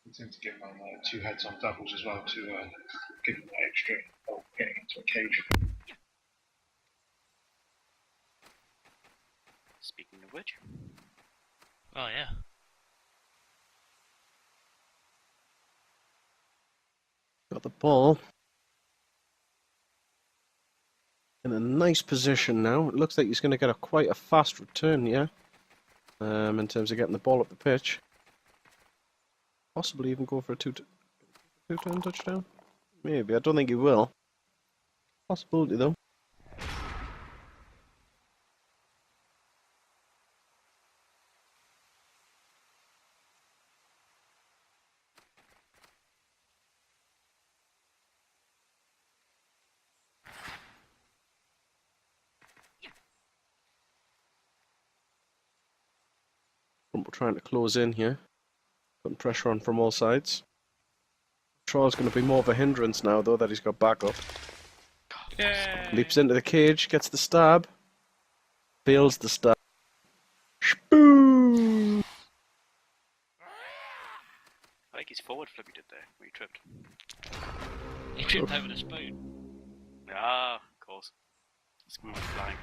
We tend to give them two heads on doubles as well to give them that extra getting into a cage. Speaking of which. Oh yeah. Got the ball in a nice position now. It looks like he's going to get quite a fast return here, in terms of getting the ball up the pitch. Possibly even go for a two-turn touchdown. Maybe. I don't think he will. Possibility though. Rumpel trying to close in here. Putting pressure on from all sides. Troll's going to be more of a hindrance now, though, that he's got backup. Yay. Leaps into the cage, gets the stab. Fails the stab. Spoo! I like his forward flip he did there, where he tripped. He tripped over the spoon. Ah, of course. Smooth flying.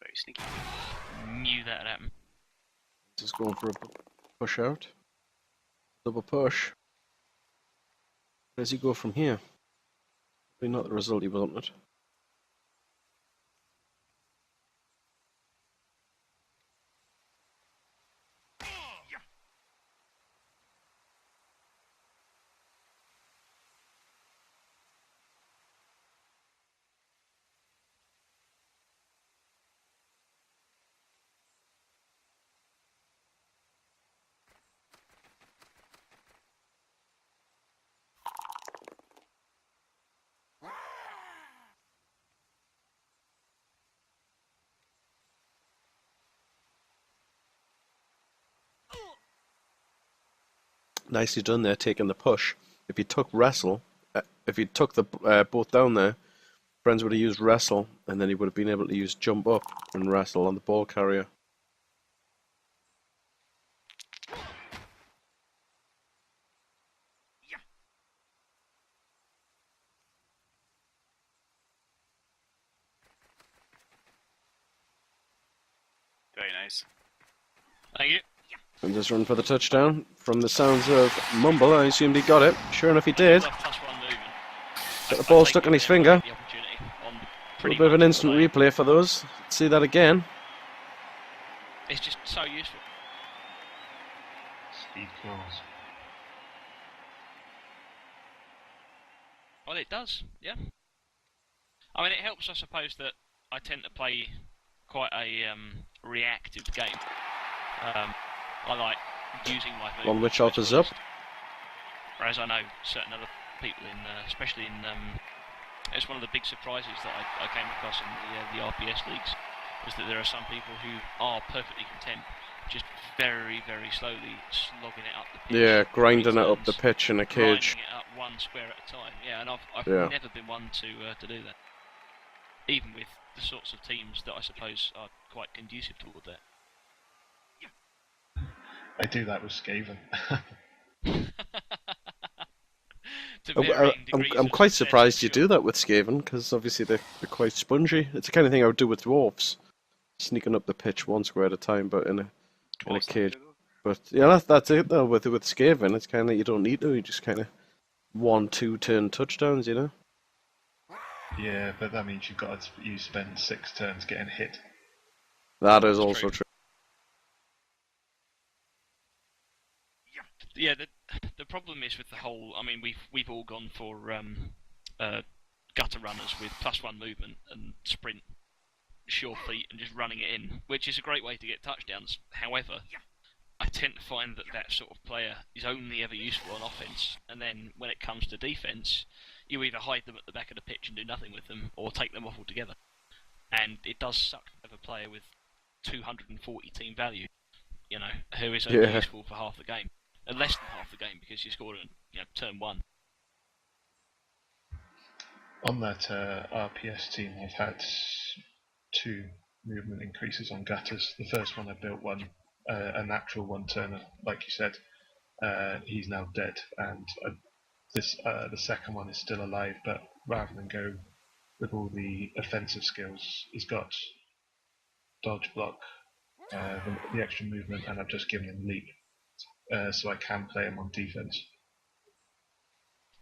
Very sneaky. Knew that would happen. Just going for a push out. Double push. Where does he go from here? Probably not the result he wanted. Nicely done there, taking the push. If he took wrestle, if he took the both down there, Frenz would have used wrestle, and then he would have been able to use jump up and wrestle on the ball carrier. Very nice. Thank you. And just run for the touchdown. From the sounds of Mumble, I assumed he got it. Sure enough, he did. +1 movement. Got the ball stuck on his finger. The opportunity on A pretty little bit of an much instant all day. replay for those. Let's see that again. It's just so useful. Speed kills. Well, it does, yeah. I mean, it helps, I suppose, that I tend to play quite a reactive game. I like using my movement. One which to its offers up. fullest. Whereas I know certain other people especially in, it's one of the big surprises that I came across in the RPS leagues, was that there are some people who are perfectly content just very, very slowly slogging it up the pitch. Yeah, grinding it up the turns, pitch in a cage. grinding it up one square at a time. Yeah, and I've Yeah. never been one to do that. Even with the sorts of teams that I suppose are quite conducive toward that. I do that with Skaven. To varying degrees I'm of quite success, surprised I'm you sure. do that with Skaven, because obviously they're quite spongy. It's the kind of thing I would do with dwarves, sneaking up the pitch one square at a time, but in a Twice cage. ago. But yeah, that's it though. With Skaven, it's kind of you don't need to. You just kind of 1-2 turn touchdowns, you know. Yeah, but that means you spend 6 turns getting hit. That is That's also true. true. Yeah, the problem is with the whole. I mean, we've all gone for gutter runners with +1 movement and sprint, sure feet, and just running it in, which is a great way to get touchdowns. However, I tend to find that sort of player is only ever useful on offense, and then when it comes to defense, you either hide them at the back of the pitch and do nothing with them, or take them off altogether. And it does suck to have a player with 240 team value, you know, who is only Yeah. useful for half the game. And less than half the game because you scored in turn 1. On that RPS team, I've had 2 movement increases on gutters. The first one I built a natural one-turner, like you said. He's now dead, and the second one is still alive, but rather than go with all the offensive skills, he's got dodge, block, the extra movement, and I've just given him leap, so I can play him on defense.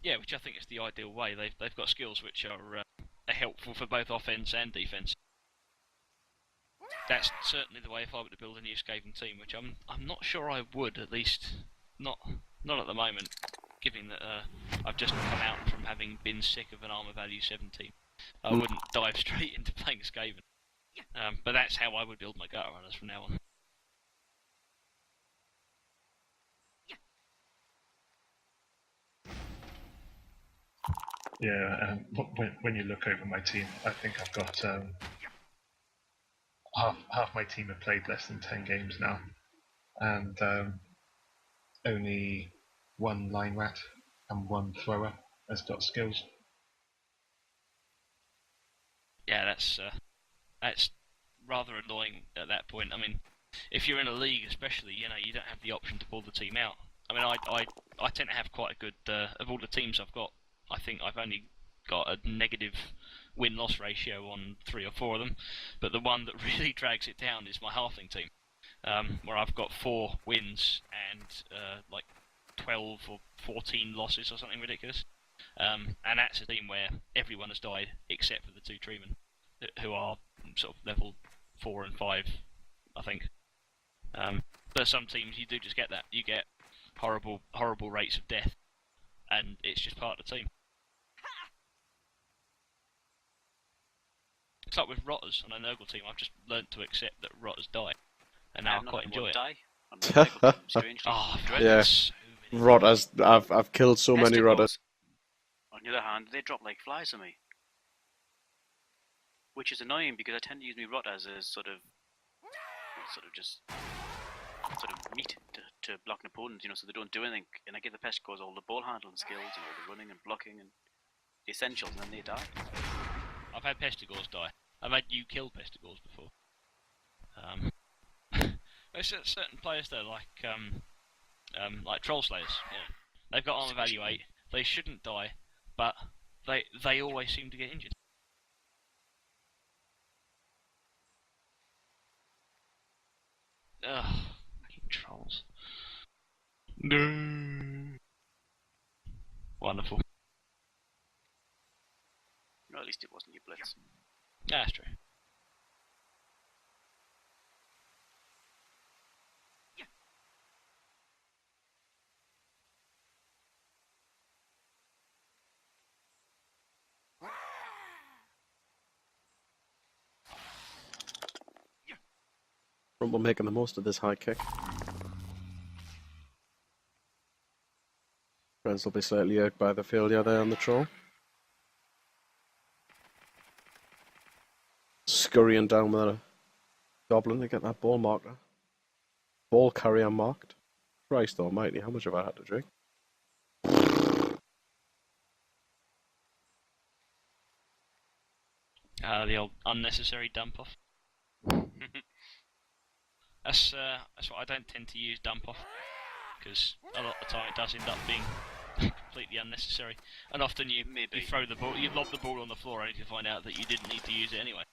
Yeah, which I think is the ideal way. They've got skills which are helpful for both offense and defense. That's certainly the way if I were to build a new Skaven team, which I'm not sure I would, at least not at the moment, given that I've just come out from having been sick of an armor value 17. I wouldn't dive straight into playing Skaven. But that's how I would build my gutter runners from now on. Yeah, when you look over my team, I think I've got half my team have played less than 10 games now, and only 1 line rat and 1 thrower has got skills. Yeah, that's rather annoying at that point. I mean, if you're in a league, especially, you don't have the option to pull the team out. I mean, I tend to have quite a good of all the teams I've got. I think I've only got a negative win-loss ratio on 3 or 4 of them, but the one that really drags it down is my halfling team, where I've got 4 wins and like 12 or 14 losses or something ridiculous. And that's a team where everyone has died except for the 2 treemen, who are sort of level 4 and 5, I think. But some teams you do just get that. You get horrible rates of death, and it's just part of the team. It's like with Rotters on a Nurgle team. I've just learnt to accept that Rotters die, and now I quite enjoy it. Die. On my Nurgle team, strangely. Oh, I've dreaded Yeah. so many. Rotters. I've killed so many rotters. Testicles, on the other hand, they drop like flies on me. Which is annoying because I tend to use my rotters as sort of meat to block an opponent, so they don't do anything. And I give the pesticles all the ball handling skills and all the running and blocking and the essentials, and then they die. I've had pestigores die. I've had you kill pestigores before. There's certain players though, like troll slayers. They've got armor value 8. They shouldn't die, but they always seem to get injured. Ugh, fucking trolls. No. Wonderful. No, at least it wasn't your blitz. Yeah, that's true. Rumpel making the most of this high kick. Frenz will be slightly irked by the failure there on the troll. Scurrying down with a goblin to get that ball marker. Ball carrier marked. Christ almighty, how much have I had to drink? The old unnecessary dump off. That's what I don't tend to use dump off, because a lot of the time it does end up being completely unnecessary. And often you throw the ball, you lob the ball on the floor only to find out that you didn't need to use it anyway.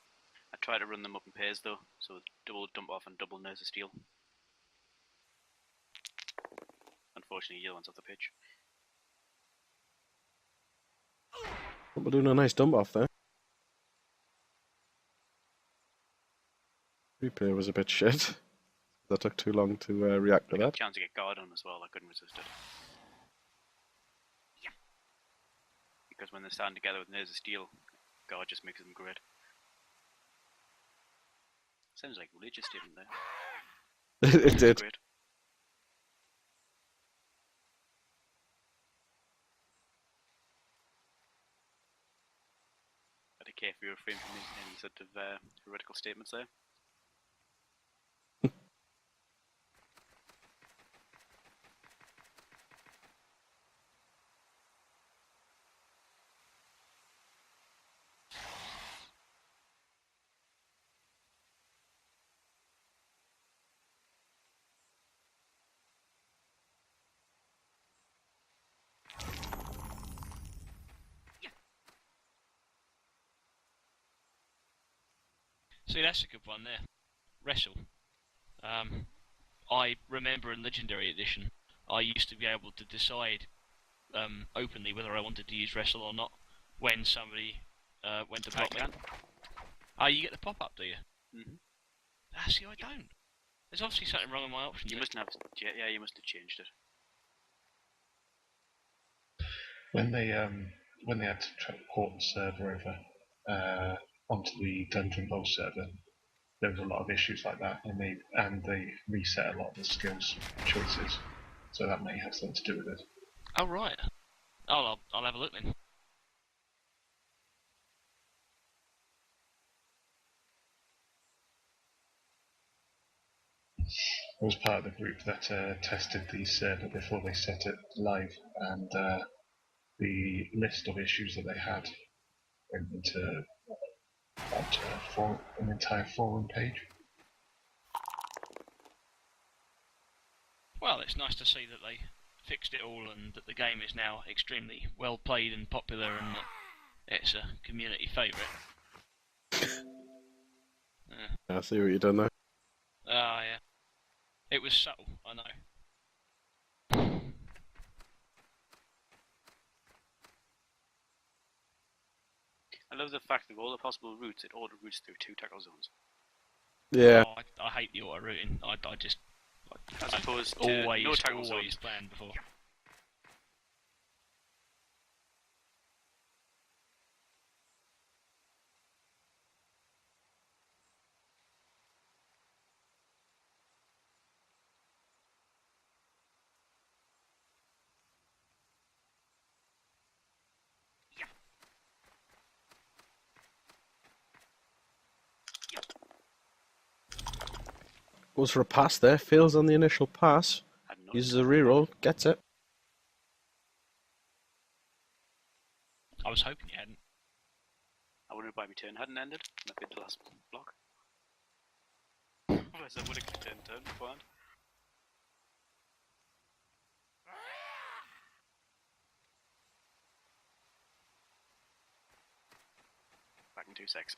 I try to run them up in pairs though, so double dump off and double nurse of steel. Unfortunately, the other one's off the pitch. Rumpel doing a nice dump off there. Replay was a bit shit. That took too long to react to I got that. a chance to get guard on as well, I couldn't resist it. Because when they stand together with nurse of steel, guard just makes them great. Sounds like religious statement there. It did. Great. I'd carefully refrain from making any sort of heretical statements there. See, that's a good one there. Wrestle. I remember in Legendary Edition, I used to be able to decide openly whether I wanted to use wrestle or not when somebody went to block me. Oh, you get the pop-up, do you? Mm-hmm. Ah, see, I don't. There's obviously something wrong with my options. You must have, yeah, you must have changed it. When they had to try to port the server over onto the Dungeon Bowl server, there was a lot of issues like that, and they reset a lot of the skills choices, so that may have something to do with it. Oh right. Oh, I'll have a look then. I was part of the group that tested the server before they set it live, and the list of issues that they had went into about an entire forum page. Well, it's nice to see that they fixed it all and that the game is now extremely well played and popular and that it's a community favourite. I see what you've done there. Ah, yeah. It was subtle, I know. I love the fact that of all the possible routes, it auto routes through 2 tackle zones. Yeah. Oh, I hate the auto routing. I just As opposed to always no tackle zones. planned before. Goes for a pass there, fails on the initial pass. Uses a reroll, gets it. I was hoping you hadn't. I wondered why my turn hadn't ended, and I bid the last block. Otherwise I would have turned turn beforehand. Back in 2 secs.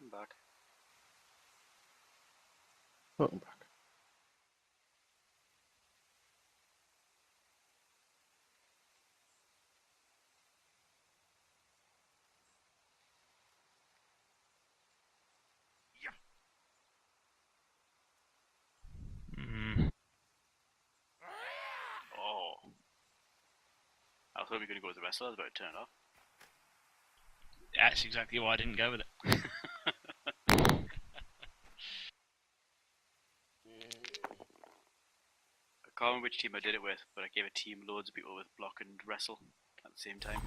I'm back. Welcome back. Mm. Oh. I thought we were going to go with the wrestle. I was about to turn it off. That's exactly why I didn't go with it. I can't remember which team I did it with, but I gave a team loads of people with block and wrestle at the same time.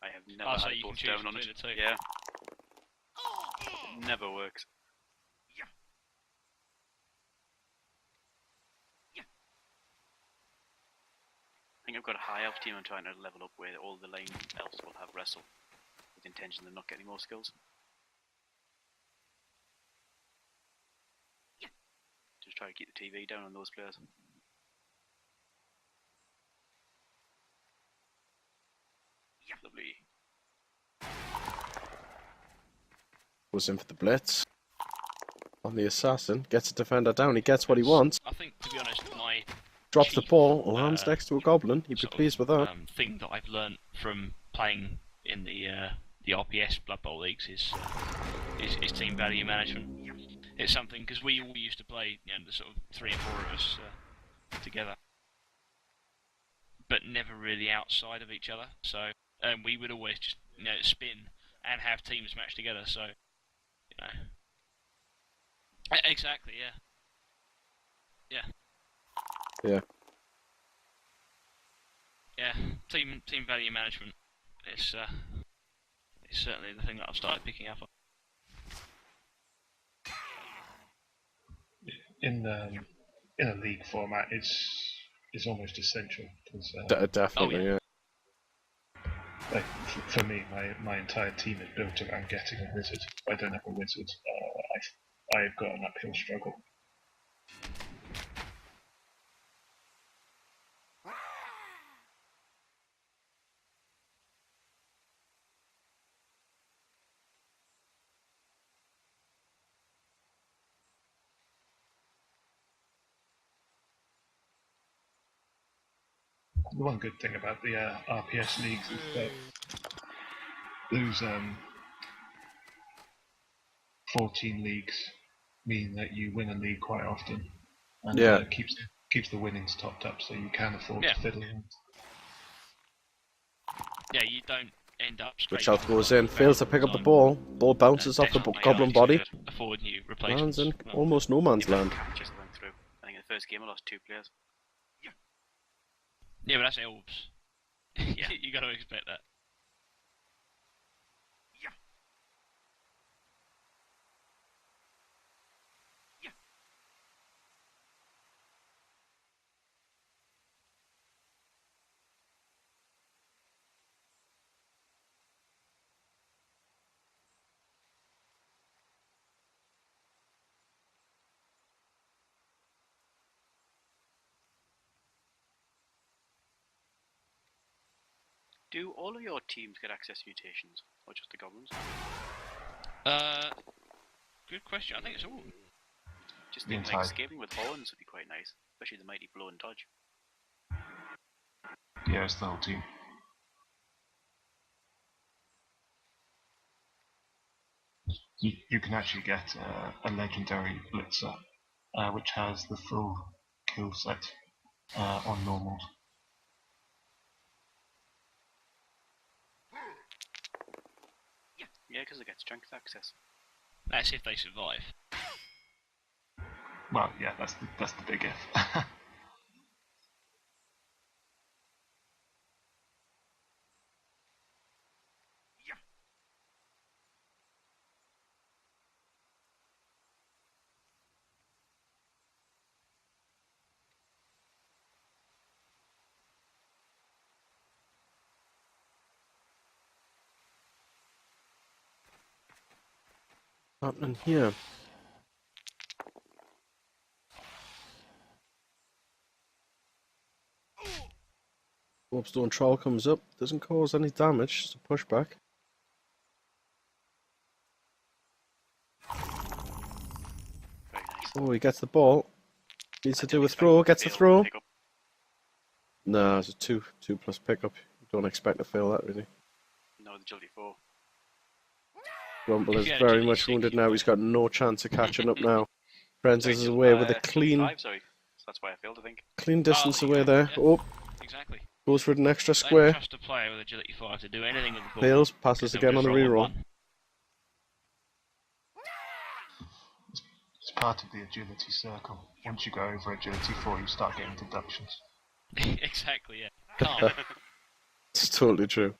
I have never so had you can both choose down on between it. the two. Yeah. Never works. I think I've got a high elf team I'm trying to level up where all the lane elves will have wrestle, with the intention of not getting more skills. Just try to keep the TV down on those players. Lovely. Goes in for the blitz. On the assassin. Gets a defender down. He gets what he wants. I think, to be honest, my Drops the chief, ball. Lands next to a goblin. He'd be sort pleased of, with that. thing that I've learnt from playing in the RPS Blood Bowl leagues is team value management. It's something, because we all used to play, the sort of 3 or 4 of us together, but never really outside of each other. So we would always just spin and have teams match together. So exactly, yeah. Team value management. It's certainly the thing that I've started picking up on. In a league format, it's almost essential because Definitely, yeah. like for me, my entire team is built around getting a wizard. If I don't have a wizard, I've got an uphill struggle. The one good thing about the RPS leagues is that those 14 leagues mean that you win a league quite often, and keeps the winnings topped up, so you can afford to fiddle in. Yeah, you don't end up straight. Which out goes in. Fails to pick up the ball. Ball bounces off the goblin body. Afford new Lands replacements. in almost no man's land. Just went through. I think in the first game I lost 2 players. Yeah, but that's elves. Yeah, you got to expect that. Do all of your teams get access to mutations, or just the goblins? Good question. I think it's all. Just think like escaping with horns would be quite nice, especially the mighty blow and dodge. Yeah, it's the whole team. You can actually get a legendary blitzer, which has the full kill set on normals. Yeah, because it gets strength access. That's if they survive. Well, yeah, that's the big if. Happening here. Warpstone Troll comes up, doesn't cause any damage, just a pushback. Oh, he gets the ball. Needs to Until do a he's throw. like, Gets the failed throw. pickup. No, it's a 2+ pickup. You don't expect to fail that, really. No, the agility 4. Rumpel If is you had very agility much 6, wounded you'd now. play. He's got no chance of catching up now. Frenz0rz Sorry, is away with a clean 5, sorry. So that's why I failed, I think. distance Oh, there away you go, there. yeah. Oh, Exactly. goes for an extra Don't square. trust a player with agility 5 to do anything with the ball. Fails, 'cause passes they'll again on just the roll and reroll. run. It's part of the agility circle. Once you go over agility 4, you start getting deductions. Exactly, yeah. Can't. It's totally true.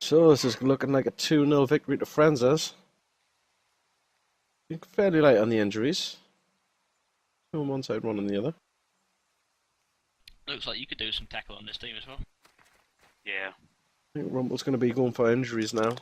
So this is looking like a 2-0 victory to Frenz0rz. Fairly light on the injuries. Two on one side, one on the other. Looks like you could do some tackle on this team as well. Yeah. I think Rumpel's going to be going for injuries now.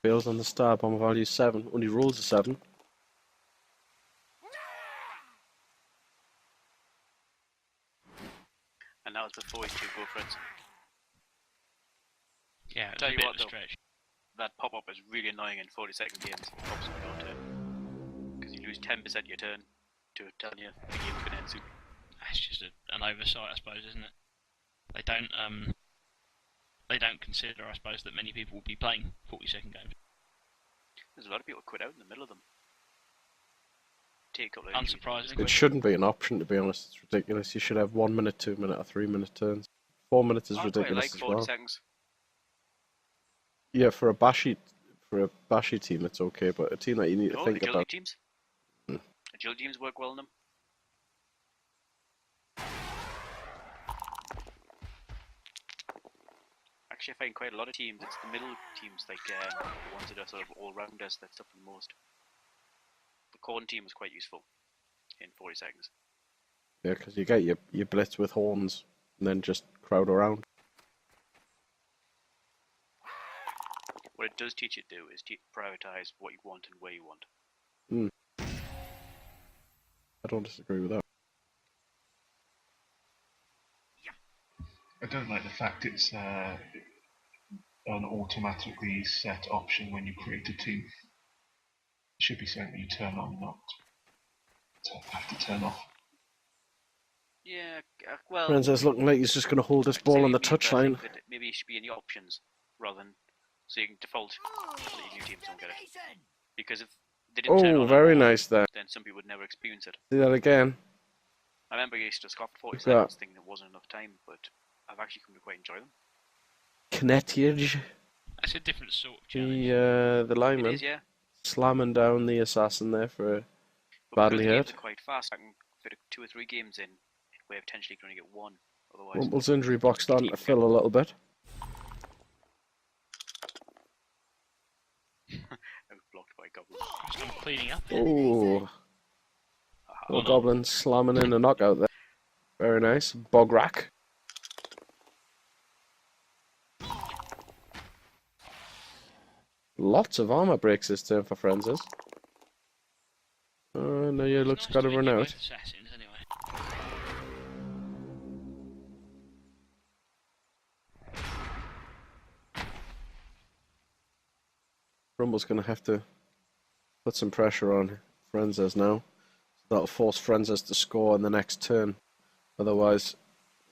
Fails on the star bomb value 7. Only rolls a 7. And that was before his 2 go friends. Yeah, it's Tell a you bit what, of a though. stretch. That pop-up is really annoying in 40-second games. It pops up on your turn. Because you lose 10% of your turn to tell you the game's going to end soon. That's just an oversight, I suppose, isn't it? They don't consider, I suppose, that many people will be playing 40-second games. There's a lot of people quit out in the middle of them. Take a couple of injuries and Unsurprising. just It quit. shouldn't be an option, to be honest. It's ridiculous. You should have 1 minute, 2 minute, or 3 minute turns. 4 minutes is I quite ridiculous like as 40 well. seconds. Yeah, for a bashy team, it's okay, but a team that you need to No, think agility about. teams. Agility teams work well in them. Actually, I find quite a lot of teams, it's the middle teams, like the ones that are sort of all-rounders that suffer the most. The corn team is quite useful in 40 seconds. Yeah, because you get your blitz with horns and then just crowd around. What it does teach you to do is to prioritize what you want and where you want. I don't disagree with that. I don't like the fact it's an automatically set option when you create a team. It should be something you turn on, not to have to turn off. Yeah, well, Frenz0rz looking like he's just going to hold this I can see ball what on you the mean, but I touchline. think that maybe it should be in the options rather than so you can default so that your new teams don't get it. Because if they didn't turn it Oh, on very at all, nice there. then some people would never experience it. See that again. I remember I used to scoff 40 We've got- seconds thinking it wasn't enough time, but I've actually come to quite enjoy them. Kinetage. That's a different sort of challenge. The It lineman is, yeah. slamming down the assassin there for a But badly because the games hurt. are quite fast, I can fit 2 or 3 games in where potentially going to get 1. Otherwise, Rumpel's injury box starting to fill a little bit. I was blocked by a goblin. I'm cleaning up. Oh, Haha. little goblin slamming in a knockout there. Very nice. Bog rack. Lots of armor breaks this turn for Frenz0rz. No, your luck's got to run out. Assassins, anyway. Rumble's going to have to put some pressure on Frenz0rz now. That'll force Frenz0rz to score in the next turn. Otherwise,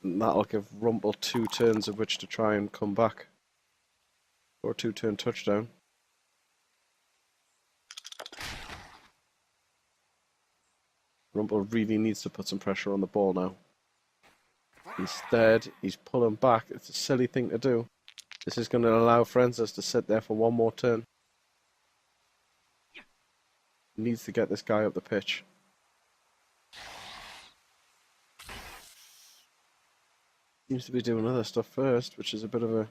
that'll give Rumpel 2 turns of which to try and come back. Or a 2-turn touchdown. Rumpel really needs to put some pressure on the ball now. Instead, he's pulling back. It's a silly thing to do. This is going to allow Frenz0rz to sit there for one more turn. He needs to get this guy up the pitch. Seems to be doing other stuff first, which is a bit of a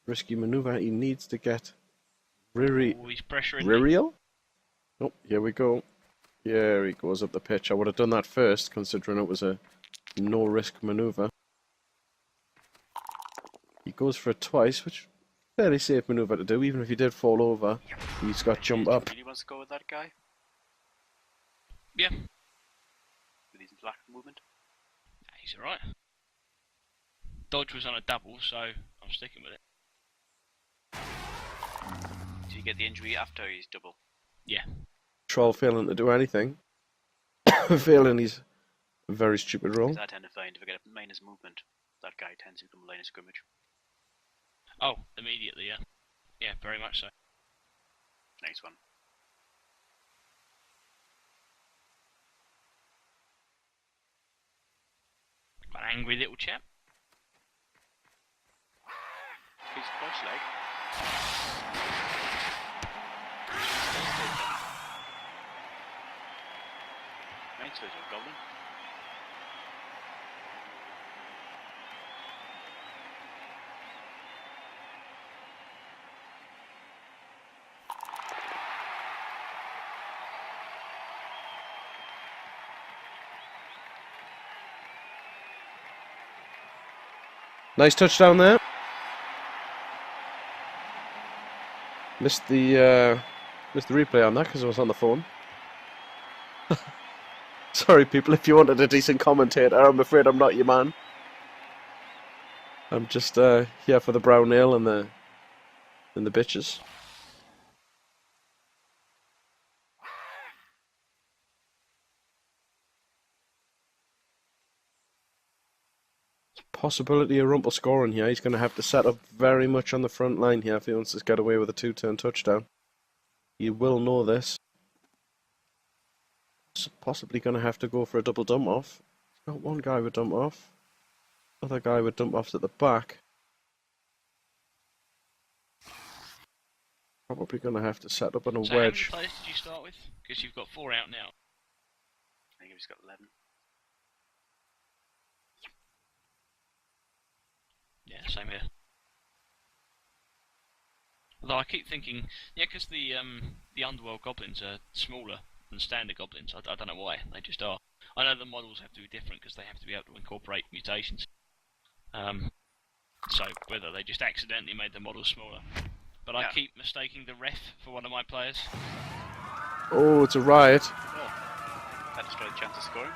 risky maneuver. He needs to get Riri. Oh, he's pressuring. Ririel? Oh, here we go. Here he goes up the pitch. I would have done that first, considering it was a no-risk maneuver. He goes for it twice, which is a fairly safe maneuver to do. Even if he did fall over, he's got jump up. Really wants to go with that guy? Yeah. With his lack of movement? He's alright. Dodge was on a double, so I'm sticking with it. Did you get the injury after his double? Yeah. Troll failing to do anything. Failing his very stupid roll. Because I tend to find if I get a minus movement, that guy tends to become line of scrimmage. Oh, immediately, yeah. Yeah, very much so. Nice one. An angry little chap. His first leg. Nice little goblin. Nice touchdown there. Missed the replay on that because I was on the phone. Sorry, people, if you wanted a decent commentator, I'm afraid I'm not your man. I'm just here for the brown ale and the bitches. Possibility of Rumpel scoring here. He's going to have to set up very much on the front line here if he wants to get away with a 2-turn touchdown. You will know this. Possibly going to have to go for a double dump off. He's got one guy with dump off. Other guy with dump offs at the back. Probably going to have to set up on a So wedge. how many players did you start with? Because you've got 4 out now. I think he's got 11. Yeah, same here. Although I keep thinking, yeah, because the underworld goblins are smaller than standard goblins. I don't know why, they just are. I know the models have to be different because they have to be able to incorporate mutations. So whether they just accidentally made the models smaller. But I keep mistaking the ref for one of my players. Oh, it's a riot. Oh, that destroyed the chance of scoring.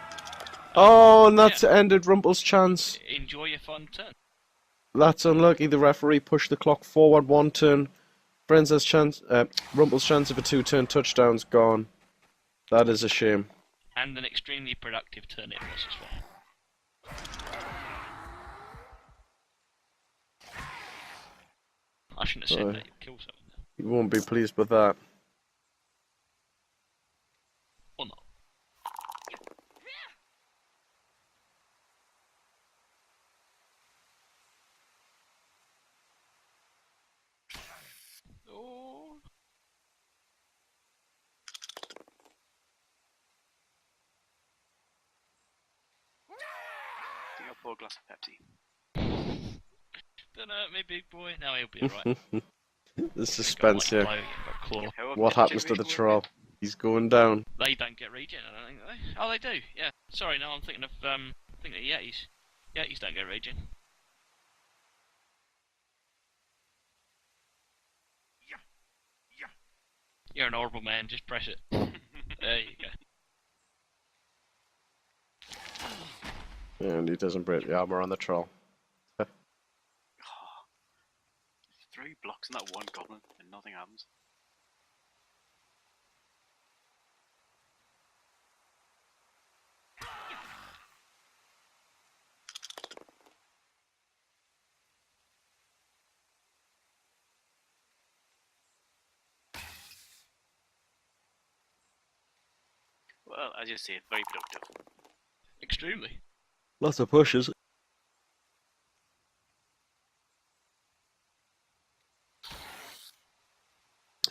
Oh, and that's ended Rumpel's chance. Enjoy your fun turn. That's unlucky. The referee pushed the clock forward 1 turn. Frenz0rz chance, Rumpel's chance of a 2-turn touchdown's gone. That is a shame. And an extremely productive turn it was as well. I shouldn't have said that, you'd kill someone there. You won't be pleased with that. Or not. Oh. I think I'll pour a glass of Pepsi. Don't hurt me, big boy. No, he'll be alright. The suspense here. Claw. What happens to the troll? He's going down. They don't get regen, I don't think, do they? Oh, they do, yeah. Sorry, no, I'm thinking of, Yetis. Yetis don't get regen. You're an horrible man, just press it. There you go. And he doesn't break the armor on the troll. 3 blocks in that one goblin and nothing happens. Well, as you say, very productive. Extremely. Lots of pushes.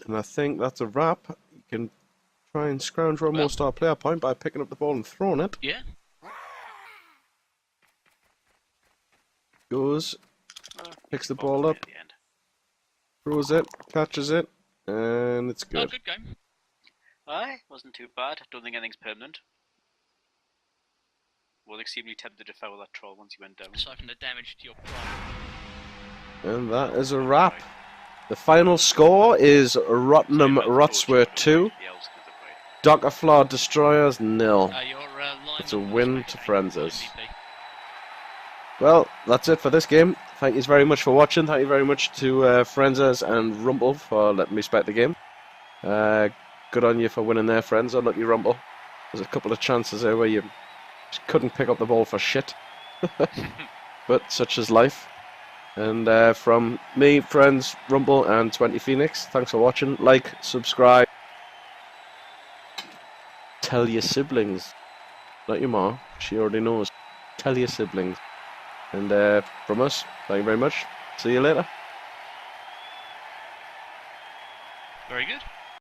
And I think that's a wrap. You can try and scrounge for a more star player point by picking up the ball and throwing it. Yeah. Goes, picks the ball At up, the end. throws it, catches it, and it's Oh, good. good game. Aye, wasn't too bad. Don't think anything's permanent. Was extremely tempted to foul that troll once he went down. Aside from the damage to your pride. And that is a wrap. The final score is Rottenham Rotswer 2, Dokkalfar Destroyers 0. It's a win to Frenz0rz. Well, that's it for this game. Thank you very much for watching. Thank you very much to Frenz0rz and Rumpel for letting me spec the game. Good on you for winning there, friends. Unlucky Rumpel. There's a couple of chances there where you just couldn't pick up the ball for shit. But such is life. And from me, friends, Rumpel and 20 Phoenix, thanks for watching. Like, subscribe. Tell your siblings. Not your ma, she already knows. Tell your siblings. And from us, thank you very much. See you later. Very good.